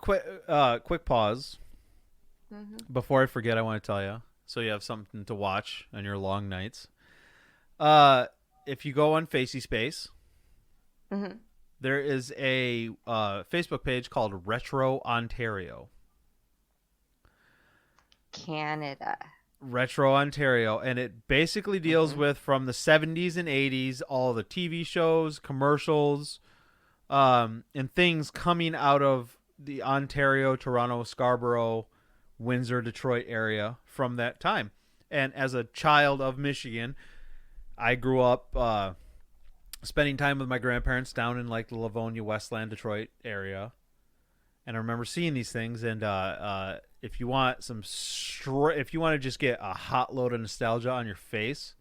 A: quick pause. Before I forget, I want to tell you, so you have something to watch on your long nights. If you go on Facey Space, there is a Facebook page called Retro Ontario.
F: Canada.
A: Retro Ontario, and it basically deals with, from the 70s and 80s, all the TV shows, commercials, and things coming out of the Ontario, Toronto, Scarborough, Windsor, Detroit area from that time. And as a child of Michigan, I grew up spending time with my grandparents down in like the Livonia, Westland, Detroit area. And I remember seeing these things, and if you want if you want to just get a hot load of nostalgia on your face,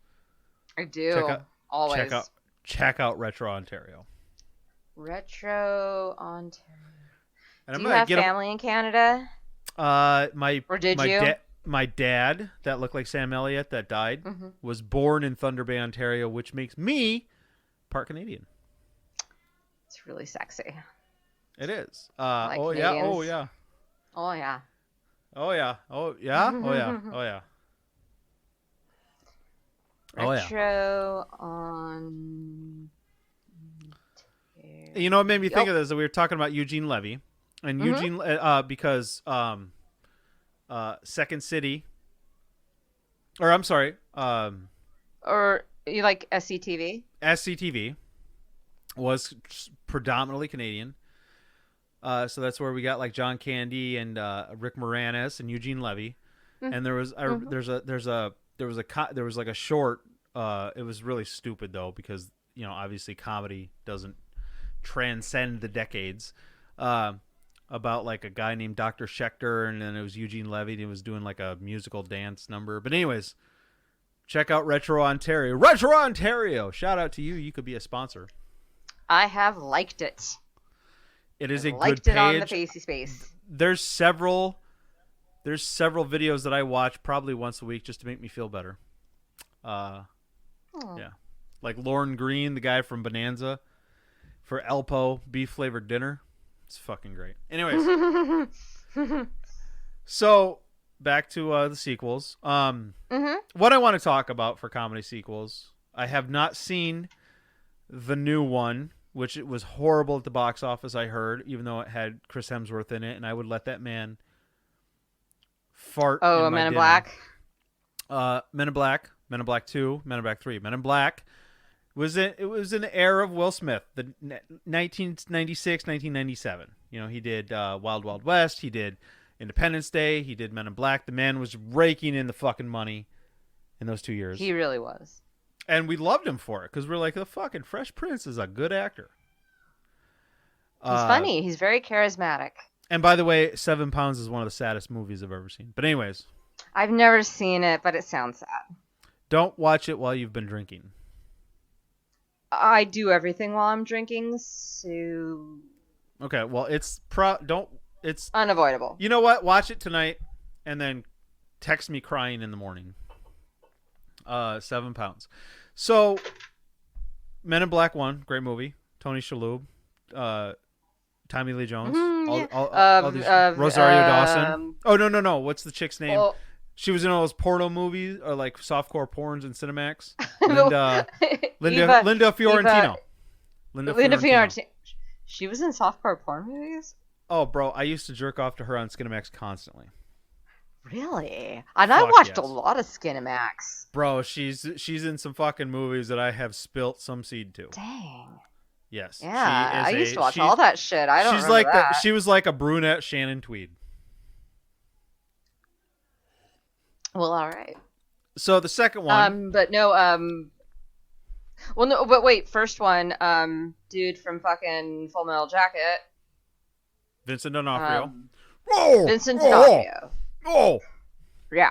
F: I do. Always.
A: Check out Retro Ontario.
F: Retro Ontario.
A: And
F: Do you have family in Canada? Or did you?
A: My dad, that looked like Sam Elliott, that died, was born in Thunder Bay, Ontario, which makes me part Canadian.
F: It's really sexy.
A: It is.
F: Like
A: oh
F: Canadians.
A: yeah. Oh yeah.
F: Oh yeah.
A: Oh yeah. Oh yeah. Oh yeah. Oh yeah.
F: Retro on.
A: You know what made me think of this? That we were talking about Eugene Levy, and Eugene because Second City, or I'm sorry,
F: or you like SCTV?
A: SCTV was predominantly Canadian. So that's where we got like John Candy and Rick Moranis and Eugene Levy, and there was like a short. It was really stupid though because obviously comedy doesn't transcend the decades. About like a guy named Dr. Schechter, and then it was Eugene Levy. And he was doing like a musical dance number. But anyways, check out Retro Ontario. Retro Ontario. Shout out to you. You could be a sponsor.
F: I have liked it.
A: It is a good page.
F: Liked it on the Facey Space.
A: There's several videos that I watch probably once a week just to make me feel better. Yeah, like Lauren Green, the guy from Bonanza, for Elpo beef flavored dinner. It's fucking great. Anyways, so back to the sequels. What I want to talk about for comedy sequels, I have not seen the new one, which it was horrible at the box office, I heard, even though it had Chris Hemsworth in it, and I would let that man fart.
F: Oh,
A: in my
F: Men in
A: dinner.
F: Black?
A: Men in Black, Men in Black 2, Men in Black 3. Men in Black was in the era of Will Smith, the 1996, 1997. He did Wild Wild West, he did Independence Day, he did Men in Black. The man was raking in the fucking money in those 2 years.
F: He really was.
A: And we loved him for it because we're like, the fucking Fresh Prince is a good actor.
F: He's funny. He's very charismatic.
A: And by the way, 7 Pounds is one of the saddest movies I've ever seen. But anyways.
F: I've never seen it, but it sounds sad.
A: Don't watch it while you've been drinking.
F: I do everything while I'm drinking, so...
A: Okay, well, it's
F: unavoidable.
A: You know what? Watch it tonight and then text me crying in the morning. 7 Pounds. So, Men in Black 1, great movie. Tony Shalhoub, Tommy Lee Jones, all these, Rosario Dawson. Oh no! What's the chick's name? She was in all those porno movies or like softcore porns in Cinemax. Linda Fiorentino. Linda Fiorentino.
F: She was in softcore porn movies?
A: Oh, bro, I used to jerk off to her on Cinemax constantly.
F: Really? And I watched a lot of Skinemax.
A: Bro, she's in some fucking movies that I have spilt some seed to.
F: Dang.
A: Yes.
F: Yeah, I used to watch all that shit. I don't remember that.
A: She was like a brunette Shannon Tweed.
F: Well, all right.
A: So the second one.
F: But no, well, no, but wait, first one, dude from fucking Full Metal Jacket.
A: Vincent D'Onofrio.
F: Vincent D'Onofrio.
A: Oh.
F: Yeah.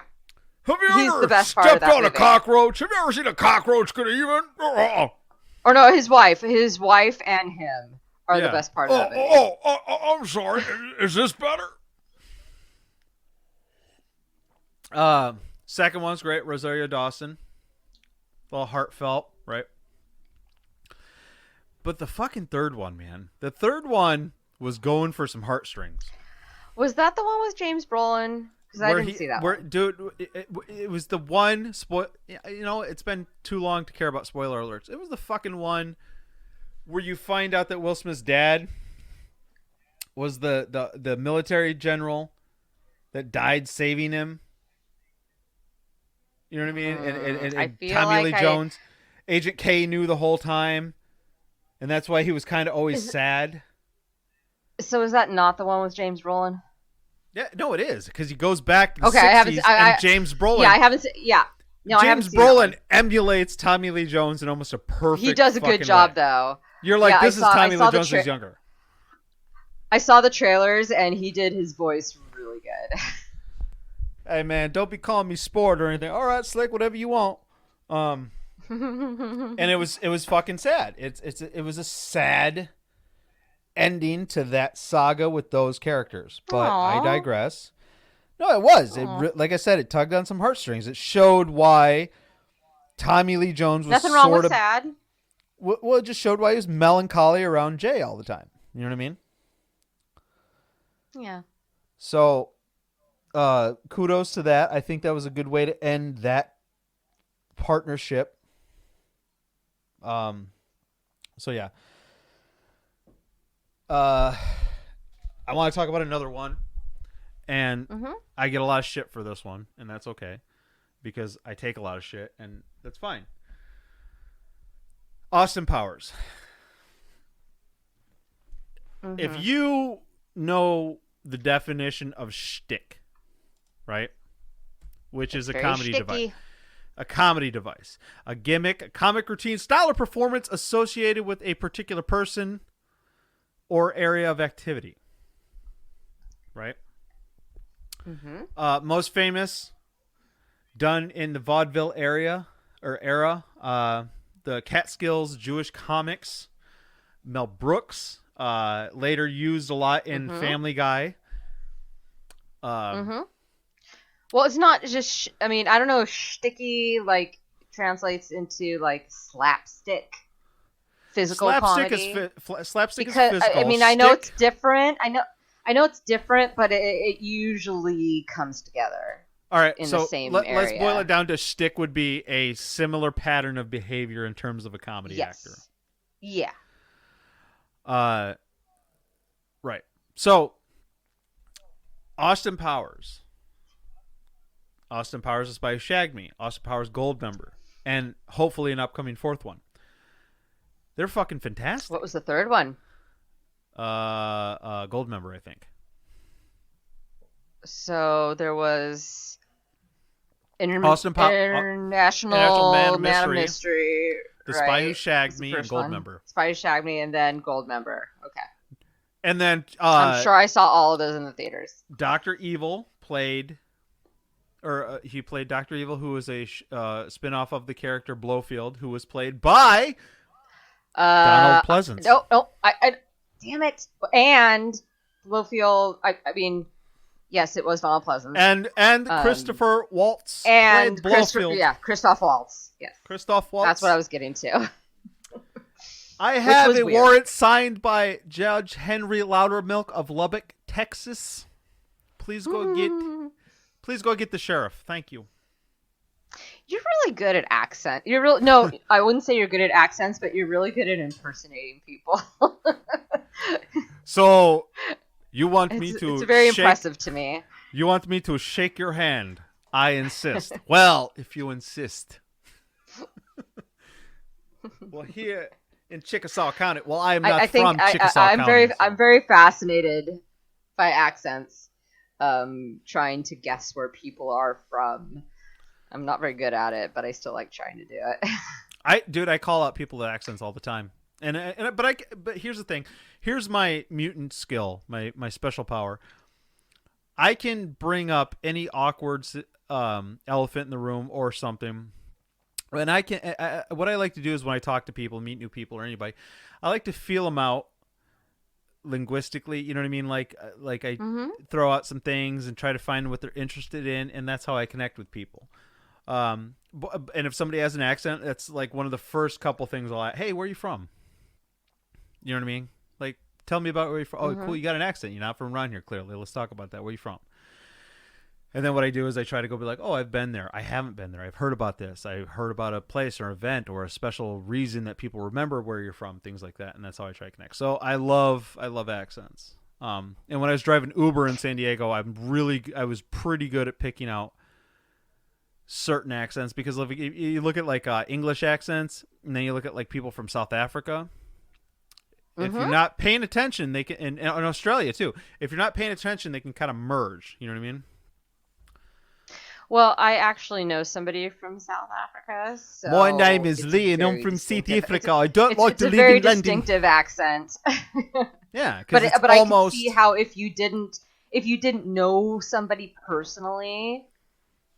A: Have you
F: He's
A: ever
F: the best part of
A: stepped
F: that
A: on a
F: movie.
A: cockroach? Have you ever seen a cockroach get even?
F: Or no, his wife and him are the best part of that movie.
A: I'm sorry. Is this better? Second one's great. Rosario Dawson. A little heartfelt, right? But the fucking third one, man. The third one was going for some heartstrings.
F: Was that the one with James Brolin? Because I didn't see that one.
A: Dude, it was the one... it's been too long to care about spoiler alerts. It was the fucking one where you find out that Will Smith's dad was the military general that died saving him. You know what I mean? And Tommy Lee Jones, Agent K knew the whole time, and that's why he was kind of always sad.
F: So is that not the one with James Brolin?
A: Yeah, no, it is because he goes back to the 60s and James Brolin.
F: Yeah, I haven't seen. Yeah, no, I haven't
A: James
F: seen
A: Brolin emulates Tommy Lee Jones in almost a perfect.
F: He does a good job, though.
A: You're like, this is Tommy Lee Jones who's younger.
F: I saw the trailers, and he did his voice really good.
A: Hey man, don't be calling me sport or anything. All right, Slick, whatever you want. And it was fucking sad. It was a sad ending to that saga with those characters. But
F: Aww.
A: I digress. No, it was.
F: Aw.
A: Like I said, it tugged on some heartstrings. It showed why Tommy Lee Jones was
F: Nothing wrong
A: sort
F: with
A: of
F: sad.
A: well, it just showed why he was melancholy around Jay all the time. You know what I mean?
F: Yeah.
A: So, kudos to that. I think that was a good way to end that partnership. So yeah. I want to talk about another one, and I get a lot of shit for this one, and that's okay, because I take a lot of shit, and that's fine. Austin Powers. If you know the definition of shtick, right? Which is a comedy device. A comedy device. A gimmick, a comic routine, style or performance associated with a particular person or area of activity. Right? Most famous, done in the vaudeville era, the Catskills Jewish comics, Mel Brooks, later used a lot in Family Guy.
F: Well, it's not just. I mean, I don't know if shticky like translates into like slapstick, physical comedy.
A: Slapstick
F: Because
A: is physical.
F: I mean, I know it's different. I know it's different, but it usually comes together.
A: All right,
F: in
A: so
F: the same
A: let's
F: area.
A: boil it down to shtick would be a similar pattern of behavior in terms of a comedy actor.
F: Yeah.
A: Right. So, Austin Powers. Austin Powers, The Spy Who Shagged Me. Austin Powers, Goldmember. And hopefully an upcoming fourth one. They're fucking fantastic.
F: What was the third one?
A: Goldmember, I think.
F: So there was
A: International
F: Man of Mystery.
A: The Spy Who Shagged Me, and Goldmember.
F: Spy Who Shagged Me, and then Goldmember. Okay.
A: And then
F: I'm sure I saw all of those in the theaters.
A: Dr. Evil played, he played Dr. Evil, who was a spin-off of the character Blofeld, who was played by Donald Pleasance.
F: No, I damn it. And Blofeld, I mean, yes, it was Donald Pleasance.
A: And Christopher Waltz
F: and
A: played Blofeld.
F: Christoph Waltz. Yes.
A: Christoph Waltz.
F: That's what I was getting to.
A: I have a
F: weird.
A: warrant signed by Judge Henry Loudermilk of Lubbock, Texas. Please go get the sheriff. Thank you.
F: You're really good at accent. No, I wouldn't say you're good at accents, but you're really good at impersonating people.
A: So, you want me to
F: It's very impressive to me.
A: You want me to shake your hand? I insist. Well, if you insist. Well, here in Chickasaw County. Well, I am not from Chickasaw County.
F: I'm very fascinated by accents. Trying to guess where people are from. I'm not very good at it, but I still like trying to do it.
A: I call out people with accents all the time. But here's the thing. Here's my mutant skill, my special power. I can bring up any awkward elephant in the room or something. And what I like to do is when I talk to people, meet new people or anybody, I like to feel them out linguistically. You know what I mean? Like I throw out some things and try to find what they're interested in, and that's how I connect with people. And if somebody has an accent, that's like one of the first couple things I'll ask. Hey, where are you from? You know what I mean? Like, tell me about where you're from. Oh, cool, you got an accent. You're not from around here, clearly. Let's talk about that. Where are you from? And then what I do is I try to go be like, oh, I've been there. I haven't been there. I've heard about this. I've heard about a place or event or a special reason that people remember where you're from, things like that. And that's how I try to connect. So I love accents. And when I was driving Uber in San Diego, I was pretty good at picking out certain accents, because if you look at like English accents, and then you look at like people from South Africa. If you're not paying attention, they can, and in Australia too. If you're not paying attention, they can kind of merge. You know what I mean?
F: Well, I actually know somebody from South Africa. So
A: my name is Lee, and I'm from South Africa. I don't like to live in London.
F: It's a very distinctive accent.
A: Yeah,
F: but
A: it's
F: I
A: almost...
F: can see how if you didn't know somebody personally,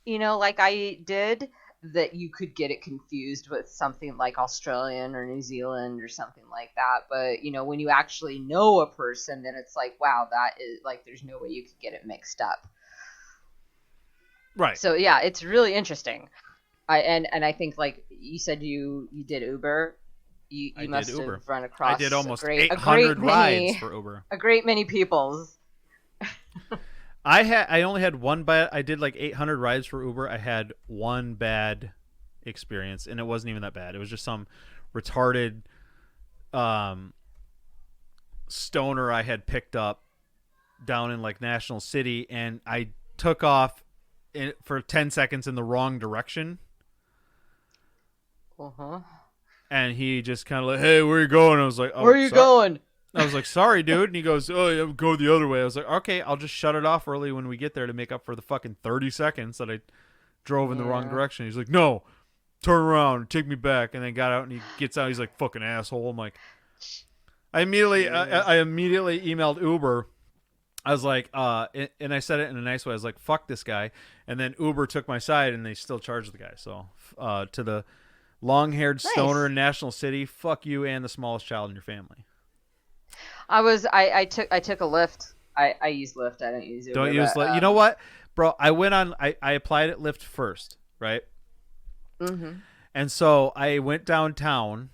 F: you know, like I did, that you could get it confused with something like Australian or New Zealand or something like that. But, you know, when you actually know a person, then it's like, wow, that is like, there's no way you could get it mixed up.
A: Right.
F: So yeah, it's really interesting. And I think, like you said, you did Uber. You must have
A: Uber.
F: run across
A: I did almost
F: a great
A: 800 rides
F: many,
A: for Uber.
F: a great many peoples.
A: I only had one bad. I did like 800 rides for Uber. I had one bad experience, and it wasn't even that bad. It was just some retarded stoner I had picked up down in like National City, and I took off for 10 seconds in the wrong direction.
F: Uh-huh.
A: And he just kind of like, hey, where are you going? I was like, oh,
F: Where are you going?
A: I was like, sorry, dude. And he goes, oh, yeah, go the other way. I was like, okay, I'll just shut it off early when we get there to make up for the fucking 30 seconds that I drove in the wrong direction. He's like, no, turn around, take me back. And then got out, and he gets out. He's like, fucking asshole. I'm like, I immediately emailed Uber. I was like, and I said it in a nice way. I was like, fuck this guy. And then Uber took my side, and they still charged the guy. So to the long-haired stoner in National City, fuck you and the smallest child in your family.
F: I took a Lyft. I use Lyft. I don't use Uber.
A: Don't use Lyft. You know what, bro? I applied at Lyft first, right?
F: Mm-hmm.
A: And so I went downtown,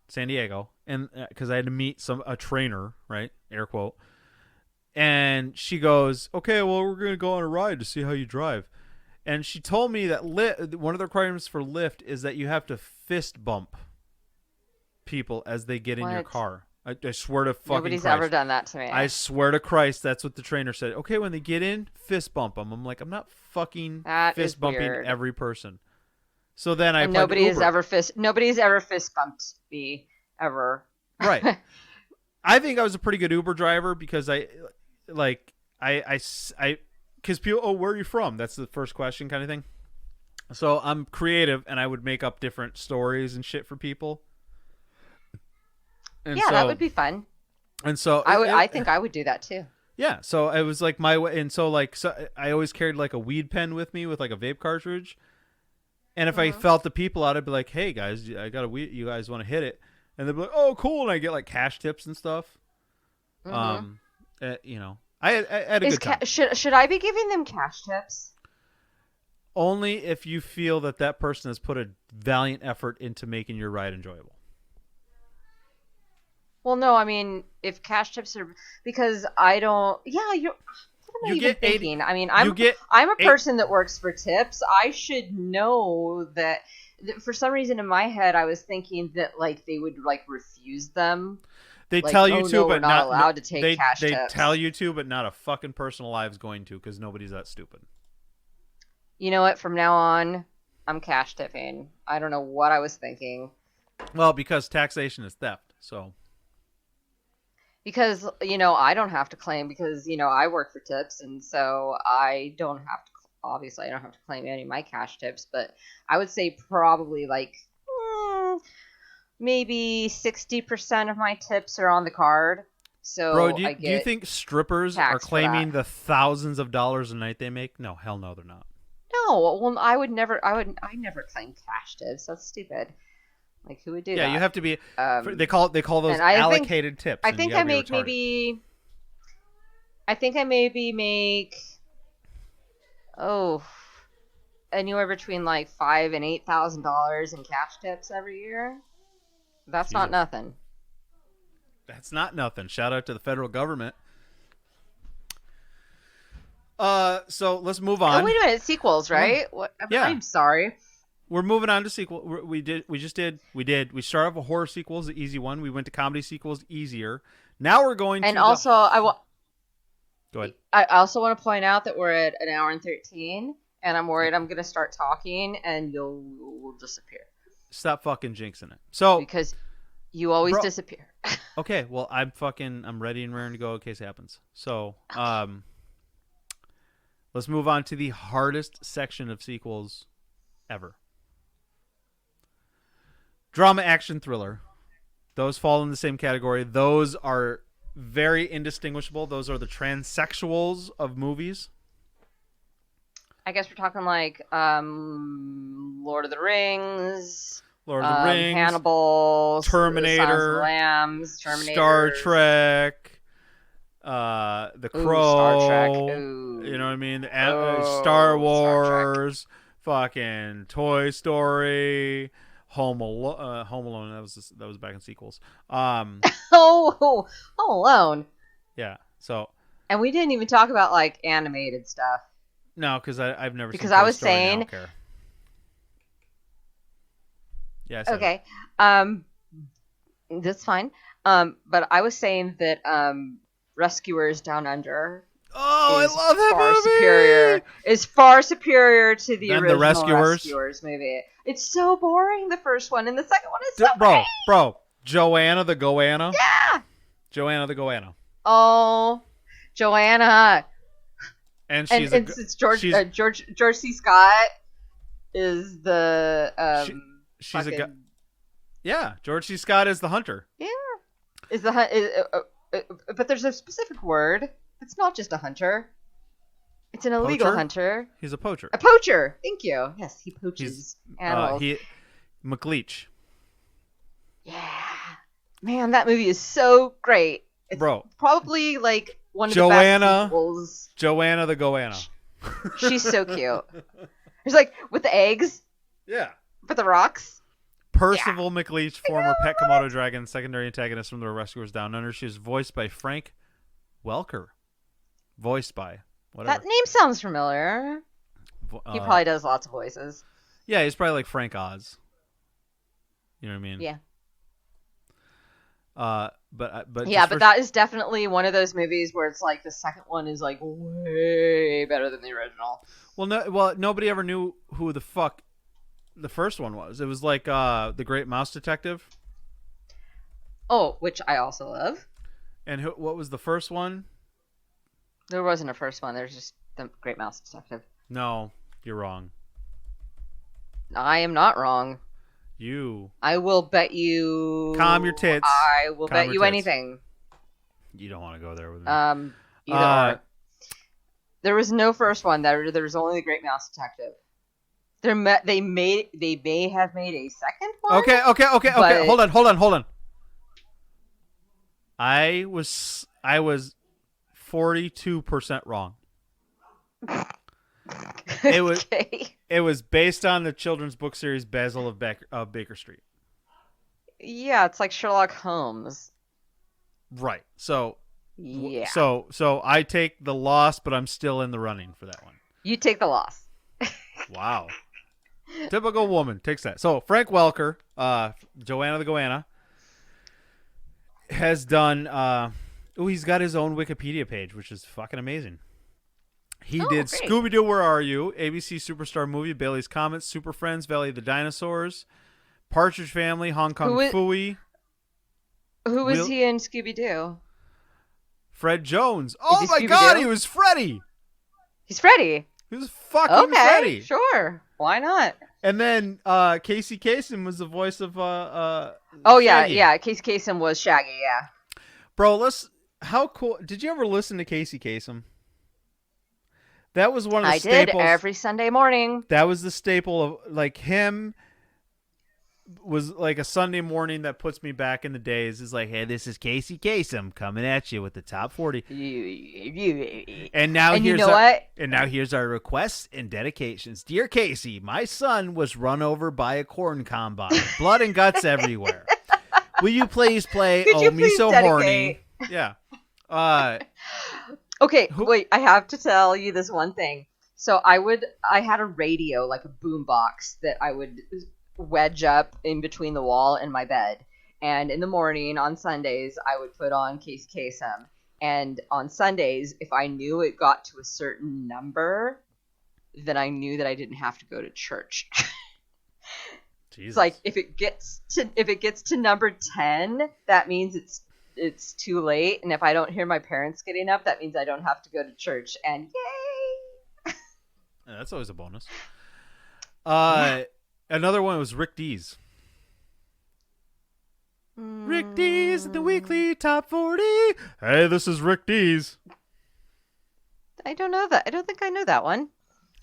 A: San Diego, and because I had to meet a trainer, right? Air quote. And she goes, okay, well, we're gonna go on a ride to see how you drive. And she told me that one of the requirements for Lyft is that you have to fist bump people as they get in your car. I swear to fucking
F: Nobody's
A: Christ.
F: ever done that to me.
A: I swear to Christ, that's what the trainer said. Okay, when they get in, fist bump them. I'm like, I'm not fucking fist bumping every person. So then I
F: nobody's ever fist bumped me ever.
A: Right. I think I was a pretty good Uber driver because because people, oh, where are you from? That's the first question kind of thing. So I'm creative, and I would make up different stories and shit for people. And
F: yeah, that would be fun.
A: And so
F: I think I would do that too.
A: Yeah, so it was like my way, and so like I always carried like a weed pen with me with like a vape cartridge, and if I felt the people out, I'd be like, "Hey guys, I got a weed. You guys want to hit it?" And they'd be like, "Oh, cool!" And I get like cash tips and stuff. You know, I had a good time.
F: Should I be giving them cash tips?
A: Only if you feel that person has put a valiant effort into making your ride enjoyable.
F: Well, no, I mean, if cash tips are because I don't. Yeah, what am I even thinking? I mean, I'm a person that works for tips. I should know that. For some reason, in my head, I was thinking that like they would like refuse them.
A: They tell you to, but
F: not allowed to take cash tips.
A: They tell you to, but not a fucking person alive's going to, because nobody's that stupid.
F: You know what? From now on, I'm cash tipping. I don't know what I was thinking.
A: Well, because taxation is theft, so.
F: Because, you know, I don't have to claim because, you know, I work for tips, and so I don't have to, obviously I don't have to claim any of my cash tips, but I would say probably like maybe 60% of my tips are on the card. So
A: bro, do you think strippers are claiming the thousands of dollars a night they make? No, hell no, they're not.
F: No, well, I never claim cash tips. That's stupid. Like, who would do that?
A: Yeah, you have to be. They call those allocated tips.
F: I think I make maybe. I think I maybe make. Anywhere between like $5,000 and $8,000 in cash tips every year. That's not nothing.
A: That's not nothing. Shout out to the federal government. So let's move on.
F: Oh, wait a minute, sequels, right? What?
A: Yeah.
F: I'm sorry.
A: We're moving on to sequel. We started off with horror sequels, the easy one. We went to comedy sequels, easier. Now we're going to.
F: And also,
A: Go ahead.
F: I also want to point out that we're at 1 hour and 13, and I'm worried I'm going to start talking and you'll disappear.
A: Stop fucking jinxing it. So
F: because you always disappear.
A: Okay, well I'm ready and raring to go in case it happens. So let's move on to the hardest section of sequels ever. Drama, action, thriller. Those fall in the same category. Those are very indistinguishable. Those are the transsexuals of movies.
F: I guess we're talking like Lord of the Rings,
A: Lord of the Rings,
F: Hannibal, Silence of the
A: Terminator,
F: Lambs, Terminator,
A: Star Trek, The Crow.
F: Star Trek. Ooh.
A: You know what I mean? Star
F: Star Trek.
A: Wars, fucking Toy Story, Home Alone. That was back in sequels.
F: Home Alone.
A: Yeah. So.
F: And we didn't even talk about like animated stuff.
A: No, because I've never
F: because
A: seen Toy
F: I was
A: Story,
F: saying.
A: I don't care. Yeah. I said
F: Okay. That's fine. But I was saying that Rescuers Down Under.
A: Oh, I love that
F: far
A: movie.
F: Is far superior to the
A: Than
F: original
A: the
F: Rescuers movie. It's so boring, the first one, and the second one is so great.
A: Bro, Joanna the Goanna.
F: Yeah.
A: Joanna the Goanna.
F: Oh, Joanna.
A: And
F: since George C. Scott is the
A: she's a guy. Yeah, George C. Scott is the hunter.
F: Yeah, is the but there's a specific word. It's not just a hunter. It's an illegal hunter.
A: He's a poacher.
F: A poacher. Thank you. Yes, he poaches animals.
A: McLeach.
F: Yeah, man, that movie is so great. It's
A: Bro,
F: probably like one of
A: Joanna,
F: the best sequels.
A: Joanna the Goanna.
F: She's so cute. It's like with the eggs.
A: Yeah.
F: With the rocks.
A: Percival McLeach, former pet Komodo dragon, secondary antagonist from the Rescuers Down Under. She was voiced by Frank Welker. Voiced by whatever.
F: That name sounds familiar. He probably does lots of voices.
A: Yeah, he's probably like Frank Oz. You know what I mean?
F: Yeah.
A: But
F: that is definitely one of those movies where it's like the second one is like way better than the original.
A: Well, nobody ever knew who the fuck the first one was. It was like The Great Mouse Detective.
F: Oh, which I also love.
A: And what was the first one?
F: There wasn't a first one. There's just The Great Mouse Detective.
A: No, you're wrong.
F: I am not wrong.
A: I
F: will bet you.
A: Calm your tits.
F: I will bet you anything.
A: You don't want to go there with me.
F: Either or. There was no first one. There was only The Great Mouse Detective. They may have made a second one.
A: Okay. Hold on. I was 42% wrong. It was based on the children's book series Basil of Baker Street.
F: Yeah, it's like Sherlock Holmes.
A: Right. So
F: yeah.
A: So I take the loss, but I'm still in the running for that one.
F: You take the loss.
A: Wow. Typical woman takes that. So Frank Welker, Joanna the Goanna, has done. He's got his own Wikipedia page, which is fucking amazing. He did
F: great.
A: Scooby-Doo, Where Are You? ABC Superstar Movie, Bailey's Comet, Super Friends, Valley of the Dinosaurs, Partridge Family, Hong Kong Phooey.
F: Who was he in Scooby-Doo?
A: Fred Jones. Oh my God, he was Freddy.
F: He's Freddy.
A: He was fucking Freddy.
F: Sure. Why not?
A: And then Casey Kasem was the voice of
F: Shaggy. Yeah. Casey Kasem was Shaggy, yeah.
A: Bro, how cool. Did you ever listen to Casey Kasem? That was one of the staples.
F: I did every Sunday morning.
A: That was the staple of like him. Was like a Sunday morning that puts me back in the days. Is like, hey, this is Casey Kasem coming at you with the top 40. And now here's our requests and dedications. Dear Casey, my son was run over by a corn combine, blood and guts everywhere. Will you please play "Oh Me So Horny"? Yeah.
F: Okay, wait, I have to tell you this one thing. So I had a radio, like a boom box that I would wedge up in between the wall and my bed. And in the morning on Sundays, I would put on Casey Kasem. And on Sundays, if I knew it got to a certain number, then I knew that I didn't have to go to church.
A: Jesus.
F: It's like if it gets to number 10, that means it's too late, and if I don't hear my parents getting up, that means I don't have to go to church, and yay!
A: Yeah, that's always a bonus. Another one was Rick Dees. Rick Dees, the weekly top 40. Hey, this is Rick Dees.
F: I don't know that. I don't think I know that one.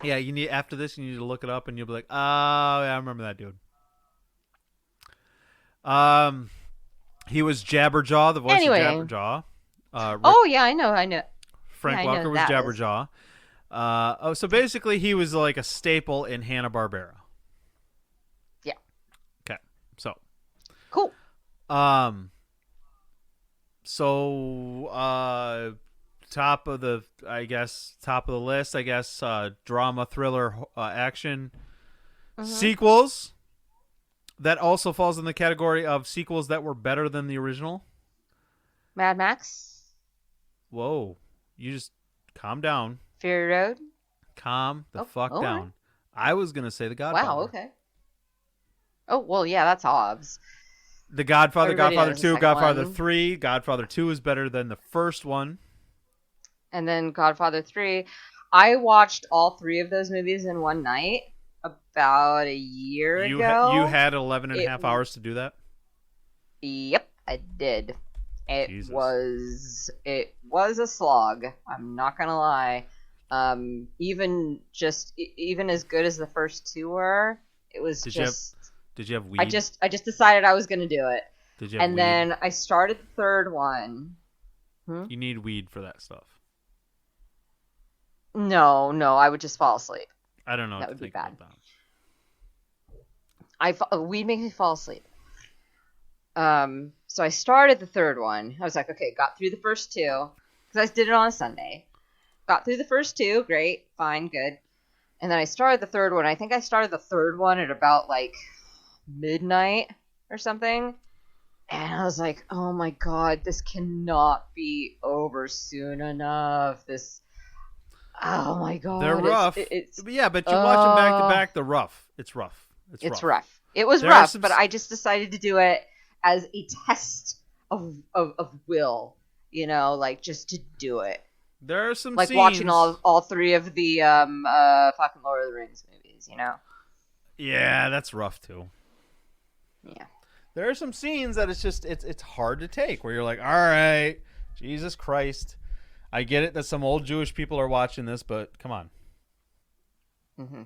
A: Yeah, you need after this. You need to look it up, and you'll be like, "Oh, yeah, I remember that dude." He was Jabberjaw, the voice
F: Anyway.
A: of Jabberjaw.
F: Oh yeah, I know.
A: Frank
F: Yeah, I know
A: Welker was
F: that is.
A: Jabberjaw. So basically, he was like a staple in Hanna-Barbera.
F: Yeah.
A: Okay, so
F: Cool.
A: top of the list, I guess, drama, thriller, action, sequels. That also falls in the category of sequels that were better than the original.
F: Mad Max.
A: Whoa, you just calm down.
F: Fury Road.
A: Calm the fuck
F: all
A: down.
F: right.
A: I was gonna say The Godfather.
F: Wow. Okay. Oh well, yeah, that's Hobbs.
A: The Godfather,
F: Everybody
A: Godfather
F: knows the
A: 2,
F: second
A: Godfather
F: one.
A: 3. Godfather 2 is better than the first one.
F: And then Godfather 3. I watched all 3 of those movies in one night about a year ago.
A: You had 11 and a half hours to do that?
F: Yep, I did.
A: Jesus.
F: It was a slog. I'm not gonna lie. Even as good as the first 2 were, it was
A: Did you have weed?
F: I just decided I was gonna do it.
A: Did you have
F: And
A: weed?
F: then I started the third one.
A: You need weed for that stuff.
F: No, I would just fall asleep.
A: I don't know.
F: That
A: what
F: would
A: to
F: be
A: think
F: bad.
A: about
F: Weed makes me fall asleep. So I started the third one. I was like, okay, got through the first 2 because I did it on a Sunday. Got through the first 2, great, fine, good. And then I started the third one. I think I started the third one at about like midnight or something. And I was like, oh my god, this cannot be over soon enough. Oh my god.
A: They're rough.
F: It's
A: yeah, but you watch them back to back, they're rough. It's rough.
F: It's rough. It was
A: There are
F: rough,
A: some
F: but I just decided to do it as a test of will, like just to do it.
A: There are some
F: Like
A: scenes...
F: watching all 3 of the fucking Lord of the Rings movies,
A: Yeah, that's rough too.
F: Yeah.
A: There are some scenes that it's hard to take where you're like, all right, Jesus Christ. I get it that some old Jewish people are watching this, but come on.
F: Mm-hmm.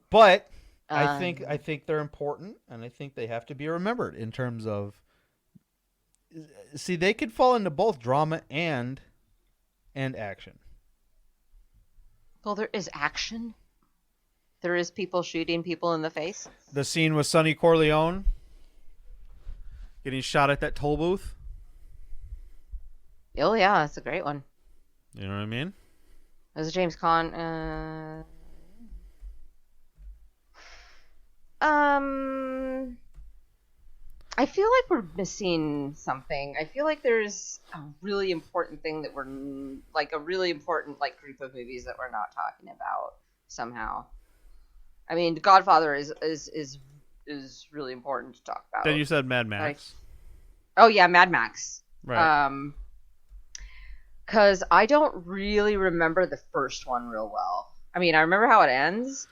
A: But I think they're important, and I think they have to be remembered in terms of. See, they could fall into both drama and action.
F: Well, there is action. There is people shooting people in the face.
A: The scene with Sonny Corleone getting shot at that toll booth.
F: Oh yeah, that's a great one.
A: You know what I mean?
F: There's a James Caan. I feel like we're missing something. I feel like there's a really important thing that we're like a really important like group of movies that we're not talking about somehow. I mean, Godfather is really important to talk about.
A: Then you said Mad Max.
F: Oh yeah, Mad Max.
A: Right.
F: Because I don't really remember the first one real well. I mean, I remember how it ends,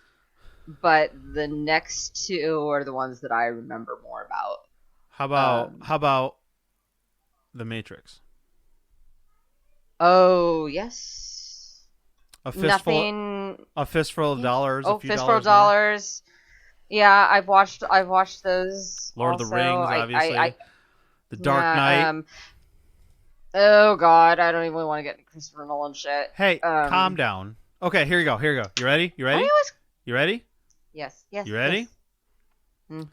F: but the next 2 are the ones that I remember more about.
A: How about The Matrix?
F: Oh yes.
A: A fistful of dollars.
F: Oh,
A: a few
F: fistful of
A: more.
F: dollars. Yeah, I've watched those.
A: Lord
F: also.
A: of the Rings, obviously. The Dark
F: Yeah,
A: Knight.
F: Oh God, I don't even want to get into Christopher Nolan shit.
A: Hey, calm down. Okay, here you go. You ready? You ready? You ready?
F: Yes.
A: You ready?
F: Yes.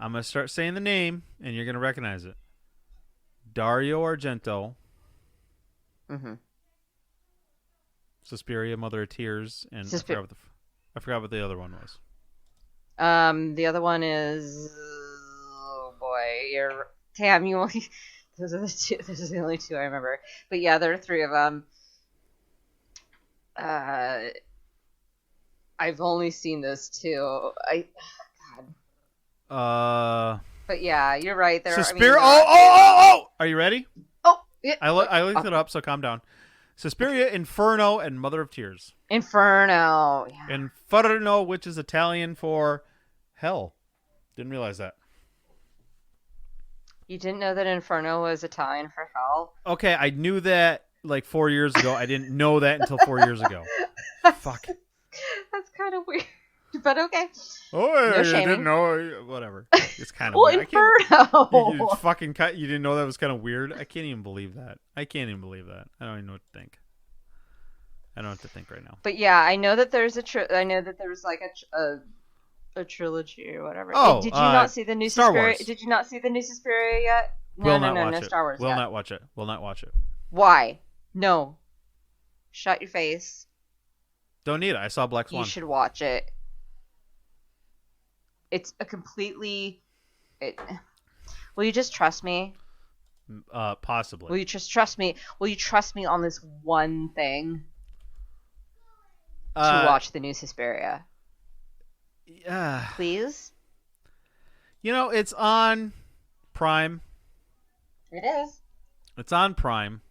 A: I'm going to start saying the name, and you're going to recognize it. Dario Argento.
F: Mm-hmm.
A: Suspiria, Mother of Tears, and I forgot what the other one was.
F: The other one is... Oh, boy. Tam, you only... Those are the 2. Those are the only 2 I remember. But yeah, there are 3 of them. I've only seen those 2. God. But yeah, you're right.
A: Suspiria. Oh! Are you ready?
F: Oh! Yeah.
A: I looked it up, so calm down. Suspiria, Inferno, and Mother of Tears.
F: Inferno. Yeah.
A: Inferno, which is Italian for hell. Didn't realize that.
F: You didn't know that Inferno was Italian for hell?
A: Okay, I knew that like 4 years ago. I didn't know that until 4 years ago. Fuck.
F: That's kind of weird, but okay.
A: Oh,
F: No
A: you
F: shaming.
A: didn't know? Whatever. It's kind of
F: Well,
A: weird.
F: Inferno.
A: You fucking cut. You didn't know that was kind of weird. I can't even believe that. I don't even know what to think. I don't know what to think right now.
F: But yeah, I know that there's I know that there was like a trilogy or whatever.
A: Oh,
F: did you not see the new
A: Star
F: Suspiria?
A: Wars.
F: Did you not see the new Suspiria yet?
A: Will not watch
F: no
A: it.
F: Star Wars.
A: Will
F: yet.
A: not watch it. Will not watch it.
F: Why? No. Shut your face.
A: Don't need it. I saw Black Swan.
F: You should watch it. It's a completely. Will you just trust me?
A: Possibly.
F: Will you just trust me? Will you trust me on this one thing? To watch the new Suspiria.
A: Yeah.
F: Please?
A: You know, it's on Prime.
F: It is.
A: It's on Prime.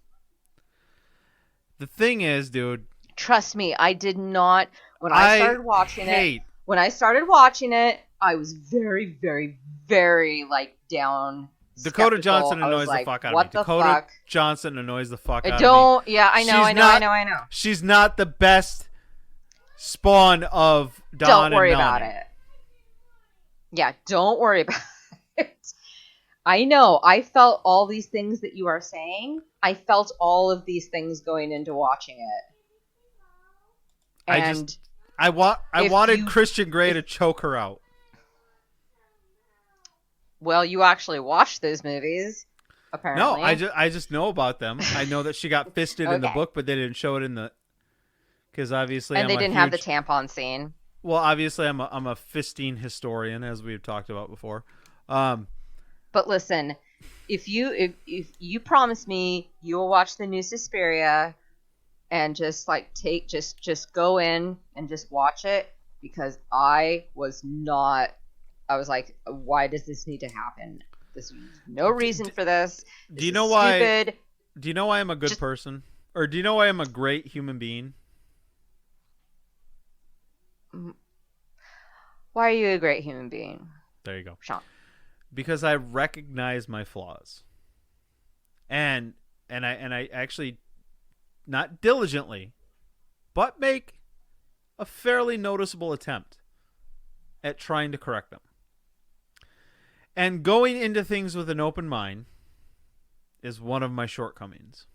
A: The thing is, dude.
F: Trust me, I did not. When I started watching it, I was very, very, very like down.
A: Dakota
F: skeptical.
A: Johnson
F: I was
A: annoys
F: like,
A: the fuck out
F: what
A: of me.
F: the
A: Dakota
F: fuck?
A: Johnson annoys the fuck out of me.
F: Don't. Yeah, I know. I know.
A: She's not the best spawn of Don
F: Don't
A: and
F: worry
A: Melanie.
F: about it. Yeah, don't worry about it. I know. I felt all these things that you are saying. I felt all of these things going into watching it. And
A: I wanted
F: you-
A: Christian Grey to choke her out.
F: well, you actually watched those movies, apparently.
A: No, I just know about them. I know that she got fisted in the
F: Okay.
A: book, but they didn't show it in the because obviously
F: And
A: I'm
F: they
A: a
F: didn't have the
A: huge-
F: tampon scene.
A: Well, obviously I'm a fisting historian, as we've talked about before.
F: But listen, if you promise me you will watch the new Suspiria and just like just go in and just watch it, because I was like, why does this need to happen? There's no reason for this.
A: Do you
F: This
A: know
F: is
A: why?
F: stupid.
A: Do you know why I'm a good
F: Just-
A: person, or do you know why I'm a great human being?
F: Why are you a great human being,
A: There you go.
F: Sean?
A: Because I recognize my flaws, and I actually, not diligently, but make a fairly noticeable attempt at trying to correct them. And going into things with an open mind is one of my shortcomings.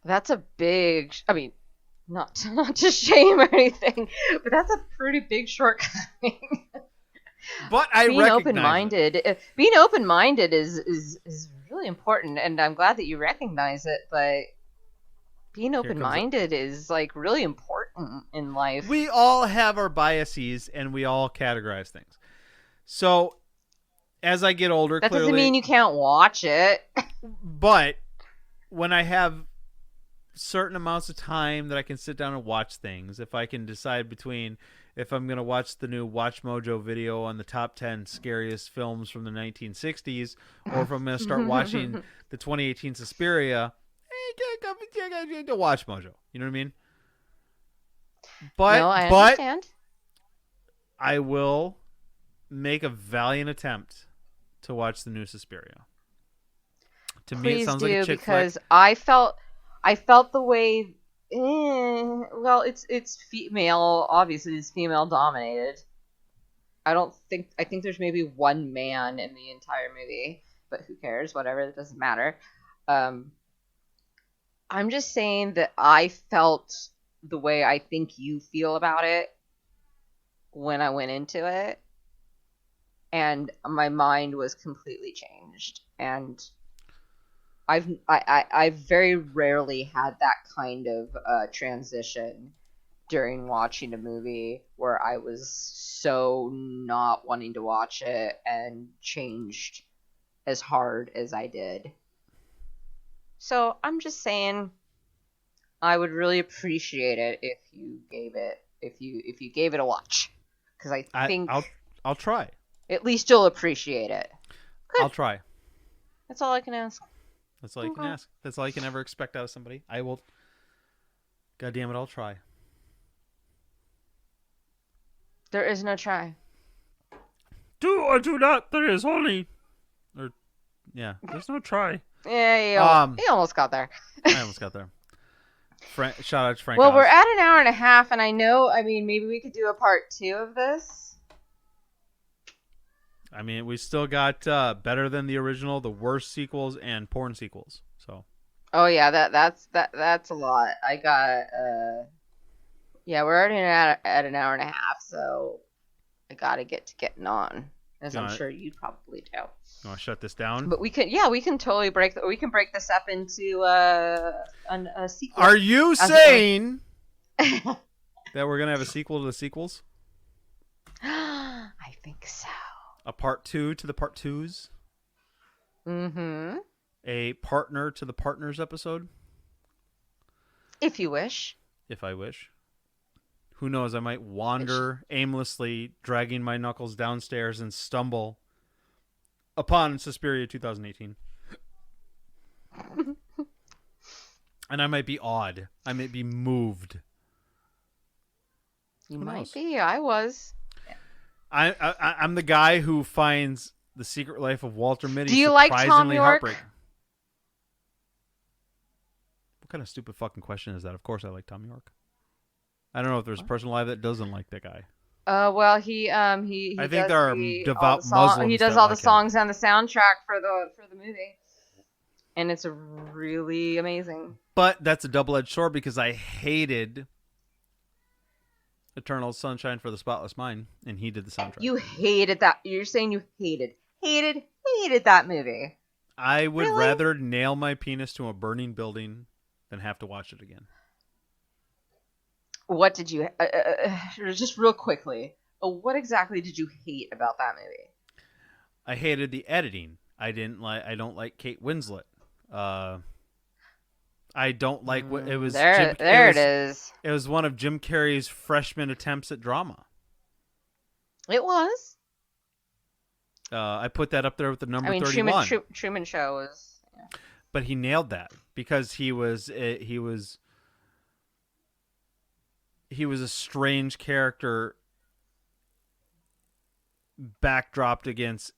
F: That's a big. I mean, not to shame or anything, but that's a pretty big shortcoming.
A: But I
F: being
A: recognize
F: open-minded. Being open-minded is really important, and I'm glad that you recognize it. But being open-minded is like really important in life.
A: we all have our biases and we all categorize things. So as I get older,
F: That
A: clearly,
F: doesn't mean you can't watch it.
A: but when I have certain amounts of time that I can sit down and watch things, if I can decide between if I'm going to watch the new Watch Mojo video on the top 10 scariest films from the 1960s, or if I'm going to start watching the 2018 Suspiria, to Watch Mojo. You know what I mean? But,
F: No, I
A: but
F: understand.
A: I will make a valiant attempt to watch the new Suspiria. To me, it
F: Please
A: sounds
F: do,
A: like a chick
F: because
A: flick.
F: I felt the way. Well, it's female. Obviously, it's female dominated. I think there's maybe one man in the entire movie, but who cares? Whatever, it doesn't matter. I'm just saying that I felt the way I think you feel about it when I went into it, and my mind was completely changed. And I've very rarely had that kind of transition during watching a movie where I was so not wanting to watch it and changed as hard as I did. So I'm just saying, I would really appreciate it if you gave it a watch, because I think
A: I'll try.
F: at least you'll appreciate it.
A: I'll try.
F: That's all I can ask.
A: That's all you can ask. That's all you can ever expect out of somebody. I will. God damn it, I'll try.
F: There is no try.
A: Do or do not. There is only. Or, yeah, there's no try.
F: Yeah, you almost got there.
A: I almost got there. Shout out to Frank
F: Well,
A: Oz.
F: we're at an hour and a half, and I know, maybe we could do a part 2 of this.
A: I mean, we still got better than the original, the worst sequels, and porn sequels. So.
F: Oh yeah, that's a lot. I got yeah, we're already at an hour and a half, so I gotta getting on, as I'm sure you probably do.
A: You want to shut this down?
F: But we can totally break this up into a sequel.
A: Are you saying that we're gonna have a sequel to the sequels?
F: I think so.
A: A part 2 to the part 2s?
F: Mm-hmm.
A: A partner to the partners episode?
F: If you wish.
A: If I wish. Who knows, I might wander aimlessly, dragging my knuckles downstairs and stumble upon Suspiria 2018. And I might be awed. I might be moved.
F: You
A: Who
F: might
A: knows?
F: be. I was.
A: I'm the guy who finds The Secret Life of Walter Mitty
F: Do you like Tom
A: surprisingly
F: York?
A: heartbreaking. What kind of stupid fucking question is that? Of course I like Tom York. I don't know if there's a person alive that doesn't like that guy.
F: Well, he
A: I think there are devout Muslims.
F: He does
A: that
F: all
A: like
F: the songs and the soundtrack for the movie, and it's really amazing.
A: But that's a double-edged sword because I hated Eternal Sunshine for the Spotless Mind, and he did the soundtrack.
F: You hated that. You're saying you hated that movie.
A: I would
F: Really?
A: rather nail my penis to a burning building than have to watch it again.
F: What did you just real quickly? What exactly did you hate about that movie?
A: I hated the editing. I don't like Kate Winslet. I don't like what it was.
F: It is.
A: It was one of Jim Carrey's freshman attempts at drama.
F: It was.
A: I put that up there with the number 31.
F: Truman Show was. Yeah.
A: But he nailed that because he was a strange character backdropped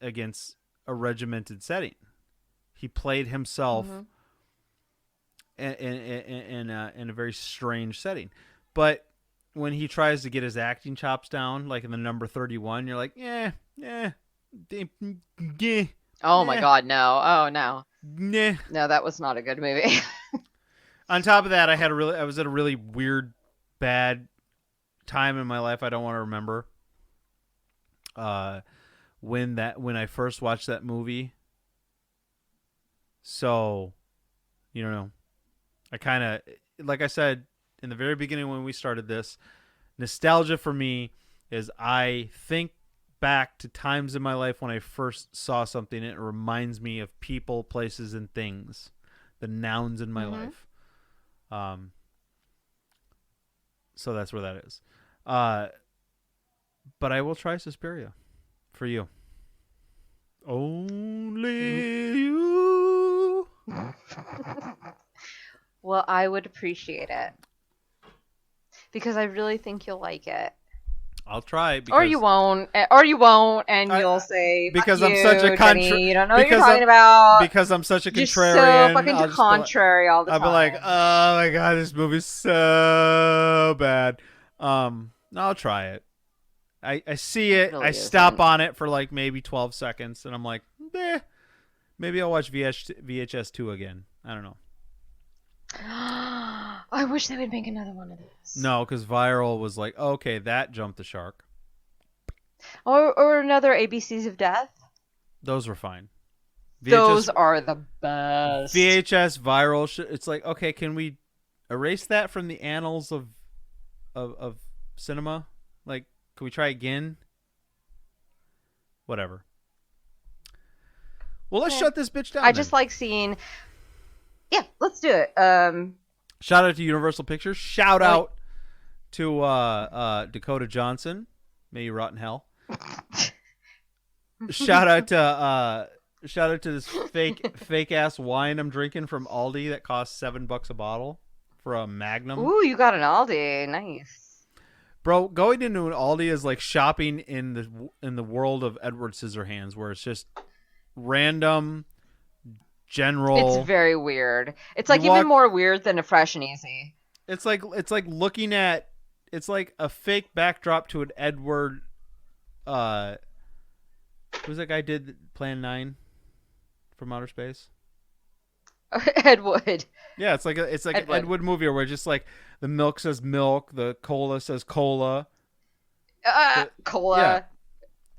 A: against a regimented setting. He played himself in a very strange setting. But when he tries to get his acting chops down, like in the number 31, you're like, yeah.
F: Oh my God, no! Oh no!
A: Nah.
F: No, that was not a good movie.
A: On top of that, I was at a really weird, bad time in my life. I don't want to remember. When I first watched that movie. So, you know, I kind of, like I said in the very beginning when we started this, nostalgia for me is I think back to times in my life when I first saw something and it reminds me of people, places, and things, the nouns in my life. So that's where that is. But I will try Suspiria for you. Only you.
F: Well, I would appreciate it because I really think you'll like it.
A: I'll try.
F: Or you won't, and you'll say
A: because
F: fuck
A: I'm such a
F: Jenny, you don't know what you're talking about.
A: Because I'm such a
F: You're
A: contrarian.
F: so fucking contrary all the time.
A: I'll be like, oh my god, this movie's so bad. I'll try it. I see it.
F: Really
A: I stop on it for like maybe 12 seconds, and I'm like, maybe I'll watch VHS 2 again. I don't know.
F: I wish they would make another one of those.
A: No, because Viral was like, okay, that jumped the shark.
F: Or another ABCs of Death.
A: Those were fine.
F: Those are the best.
A: VHS Viral. It's like, okay, can we erase that from the annals of cinema? Like, can we try again? Whatever. Well, let's shut this bitch down.
F: I just like seeing. Yeah, let's do it.
A: Shout out to Universal Pictures. Shout out to Dakota Johnson. May you rot in hell. Shout out to this fake ass wine I'm drinking from Aldi that costs $7 a bottle for a Magnum.
F: Ooh, you got an Aldi. Nice.
A: Bro, going into an Aldi is like shopping in the world of Edward Scissorhands, where it's just random, general.
F: It's very weird. It's like even more weird than a Fresh and Easy.
A: It's like looking at. It's like a fake backdrop to an Edward. Who's that guy did Plan 9 from outer space?
F: Ed Wood.
A: Yeah, it's like an Ed Wood movie where just like the milk says milk, the cola says cola,
F: Cola.
A: Yeah.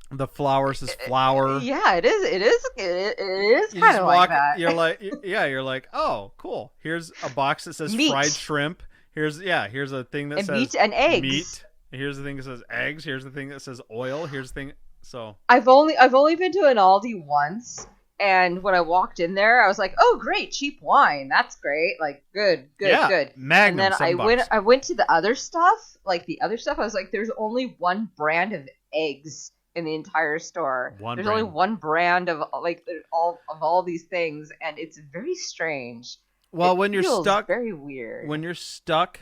A: The flour says flour.
F: Yeah, it is. It is kind of like that.
A: You're like, oh, cool. Here's a box that says
F: meat.
A: Fried shrimp. Here's a thing that
F: and
A: says
F: meat and eggs.
A: Meat. Here's the thing that says eggs. Here's the thing that says oil. Here's the thing. So
F: I've only been to an Aldi once, and when I walked in there, I was like, oh, great, cheap wine. That's great. Like, good.
A: Magnum,
F: and then
A: $7.
F: I went to the other stuff. Like the other stuff, I was like, there's only one brand of eggs in the entire store. There's only one brand of all these things, and it's very strange.
A: Well, when you're stuck,
F: very weird.
A: When you're stuck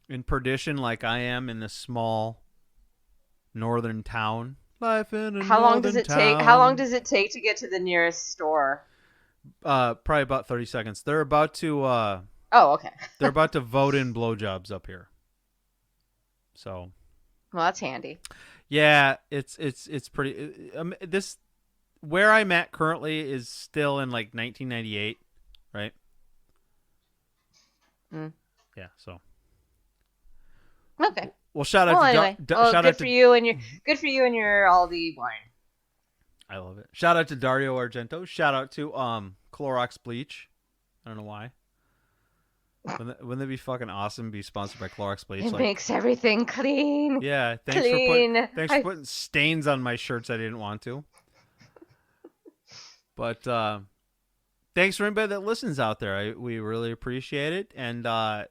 A: in perdition, like I am in this small northern town, life in a
F: How long does it take to get to the nearest store?
A: Probably about 30 seconds. They're about to.
F: Oh, okay.
A: They're about to vote in blowjobs up here. So.
F: Well, that's handy.
A: Yeah, it's pretty. This where I'm at currently is still in like 1998, right? Yeah. So.
F: Okay.
A: Well, shout out to
F: anyway. Good for you and your Aldi wine.
A: I love it. Shout out to Dario Argento. Shout out to Clorox bleach. I don't know why. Wouldn't that be fucking awesome? To be sponsored by Clorox bleach.
F: It makes everything clean.
A: Yeah, thanks for putting stains on my shirts I didn't want to. But thanks for anybody that listens out there. We really appreciate it. And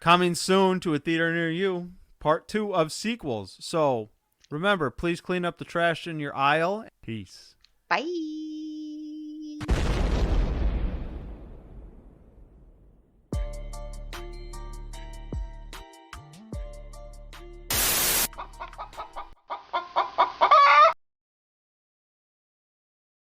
A: coming soon to a theater near you, part 2 of sequels. So remember, please clean up the trash in your aisle. Peace.
F: Bye.